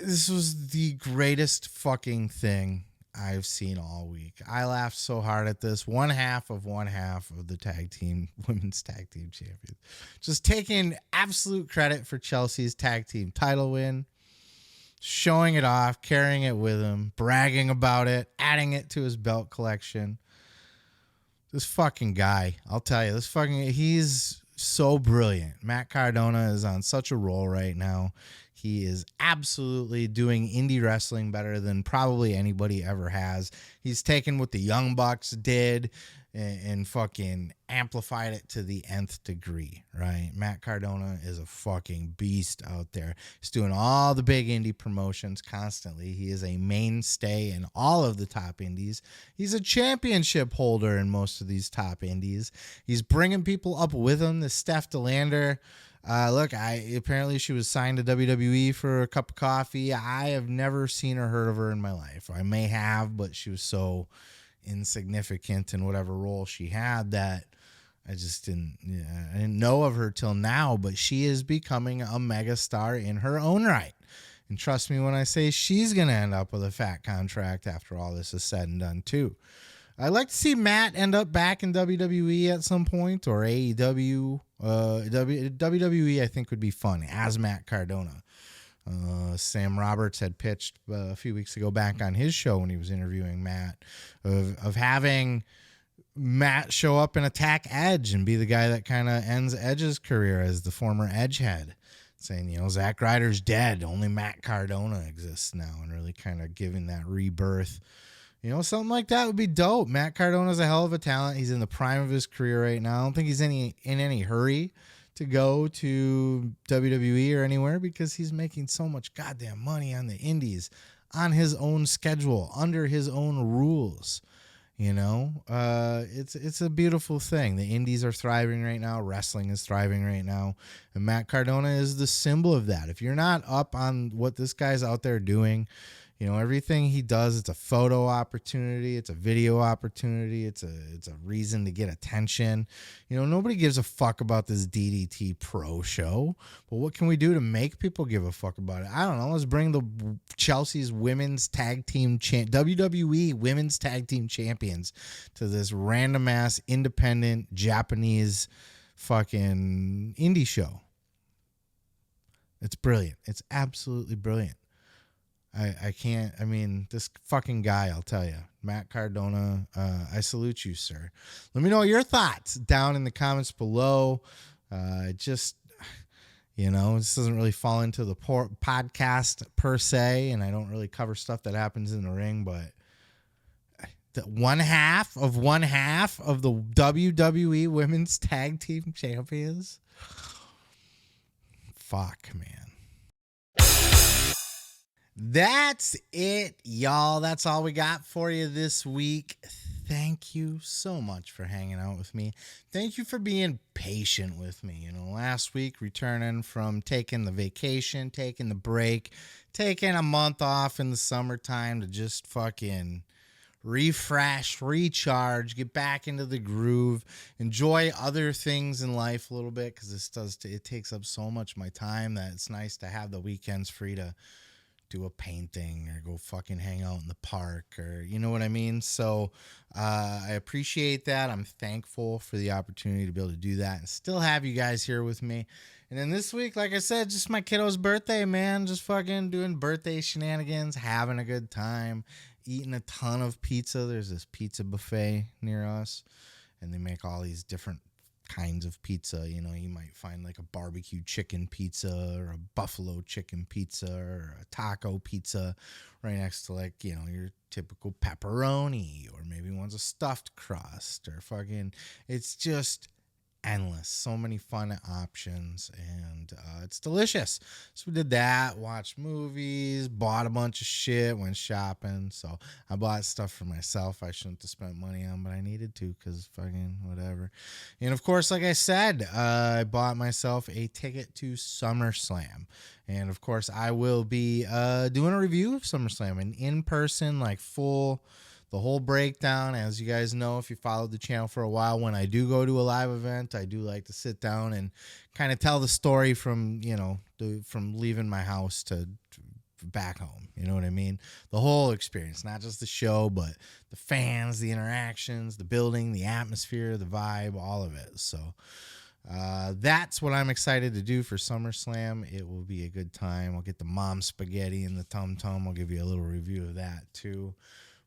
S1: This was the greatest fucking thing I've seen all week. I laughed so hard at this. One half of the women's tag team champions. Just taking absolute credit for Chelsea's tag team title win. Showing it off, carrying it with him, bragging about it, adding it to his belt collection. This fucking guy, I'll tell you, he's so brilliant. Matt Cardona is on such a roll right now. He is absolutely doing indie wrestling better than probably anybody ever has. He's taken what the Young Bucks did and fucking amplified it to the nth degree, right? Matt Cardona is a fucking beast out there. He's doing all the big indie promotions constantly. He is a mainstay in all of the top indies. He's a championship holder in most of these top indies. He's bringing people up with him. The Steph DeLander. Look, apparently she was signed to WWE for a cup of coffee. I have never seen or heard of her in my life. I may have, but she was so insignificant in whatever role she had that I just didn't know of her till now. But she is becoming a megastar in her own right. And trust me when I say she's going to end up with a fat contract after all this is said and done too. I'd like to see Matt end up back in WWE at some point, or AEW. WWE I think would be fun as Matt Cardona. Sam Roberts had pitched a few weeks ago back on his show when he was interviewing Matt of having Matt show up and attack Edge and be the guy that kind of ends Edge's career as the former Edge head. saying, Zack Ryder's dead. Only Matt Cardona exists now, and really kind of giving that rebirth. Something like that would be dope. Matt Cardona's a hell of a talent. He's in the prime of his career right now. I don't think he's in any hurry to go to WWE or anywhere because he's making so much goddamn money on the indies, on his own schedule, under his own rules. It's a beautiful thing. The indies are thriving right now. Wrestling is thriving right now. And Matt Cardona is the symbol of that. If you're not up on what this guy's out there doing, everything he does, it's a photo opportunity. It's a video opportunity. It's a reason to get attention. Nobody gives a fuck about this DDT Pro show. But what can we do to make people give a fuck about it? I don't know. Let's bring the Chelsea's women's tag team WWE women's tag team champions to this random ass independent Japanese fucking indie show. It's brilliant. It's absolutely brilliant. This fucking guy, I'll tell you, Matt Cardona, I salute you, sir. Let me know your thoughts down in the comments below. This doesn't really fall into the podcast per se, and I don't really cover stuff that happens in the ring, but one half of the WWE Women's Tag Team Champions. Fuck, man. That's it, y'all. That's all we got for you this week. Thank you so much for hanging out with me. Thank you for being patient with me. Last week, returning from taking the vacation, taking the break, taking a month off in the summertime to just fucking refresh, recharge, get back into the groove, enjoy other things in life a little bit, because it takes up so much of my time that it's nice to have the weekends free to do a painting or go fucking hang out in the park, or you know what I mean? So I appreciate that. I'm thankful for the opportunity to be able to do that and still have you guys here with me. And then this week, like I said, just my kiddo's birthday, man. Just fucking doing birthday shenanigans, having a good time, eating a ton of pizza. There's this pizza buffet near us, and they make all these different kinds of pizza. You might find like a barbecue chicken pizza or a buffalo chicken pizza or a taco pizza right next to your typical pepperoni, or maybe one's a stuffed crust, or fucking, it's just endless. So many fun options, and it's delicious. So we did that, watched movies, bought a bunch of shit, went shopping. So I bought stuff for myself I shouldn't have spent money on, but I needed to, because fucking whatever. And of course, like I said, I bought myself a ticket to SummerSlam. And of course, I will be doing a review of SummerSlam, an in-person, the whole breakdown. As you guys know, if you followed the channel for a while, when I do go to a live event, I do like to sit down and kind of tell the story from leaving my house to back home. You know what I mean? The whole experience, not just the show, but the fans, the interactions, the building, the atmosphere, the vibe, all of it. So that's what I'm excited to do for SummerSlam. It will be a good time. I'll get the mom spaghetti and the tum tum. I'll give you a little review of that too.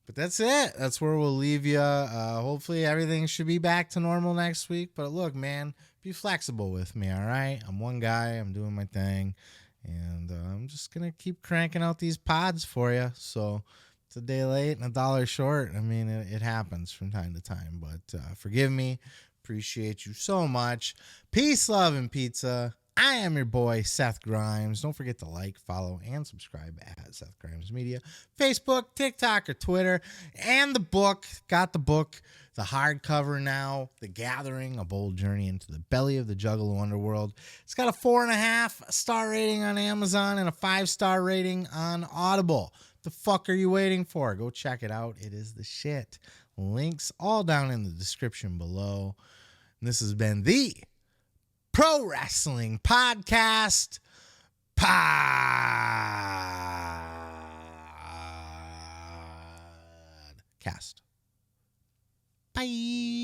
S1: But that's it. That's where we'll leave you. Hopefully everything should be back to normal next week. But look, man, be flexible with me, all right? I'm one guy. I'm doing my thing. And I'm just going to keep cranking out these pods for you. So it's a day late and a dollar short. I mean, it happens from time to time. But forgive me. Appreciate you so much. Peace, love, and pizza. I am your boy, Seth Grimes. Don't forget to like, follow, and subscribe at Seth Grimes Media. Facebook, TikTok, or Twitter. And the book. Got the book, the hardcover now. The Gathering, A Bold Journey into the Belly of the Juggalo Underworld. It's got a 4.5-star rating on Amazon and a 5-star rating on Audible. The fuck are you waiting for? Go check it out. It is the shit. Links all down in the description below. And this has been the Pro Wrestling Podcast. Podcast. Bye.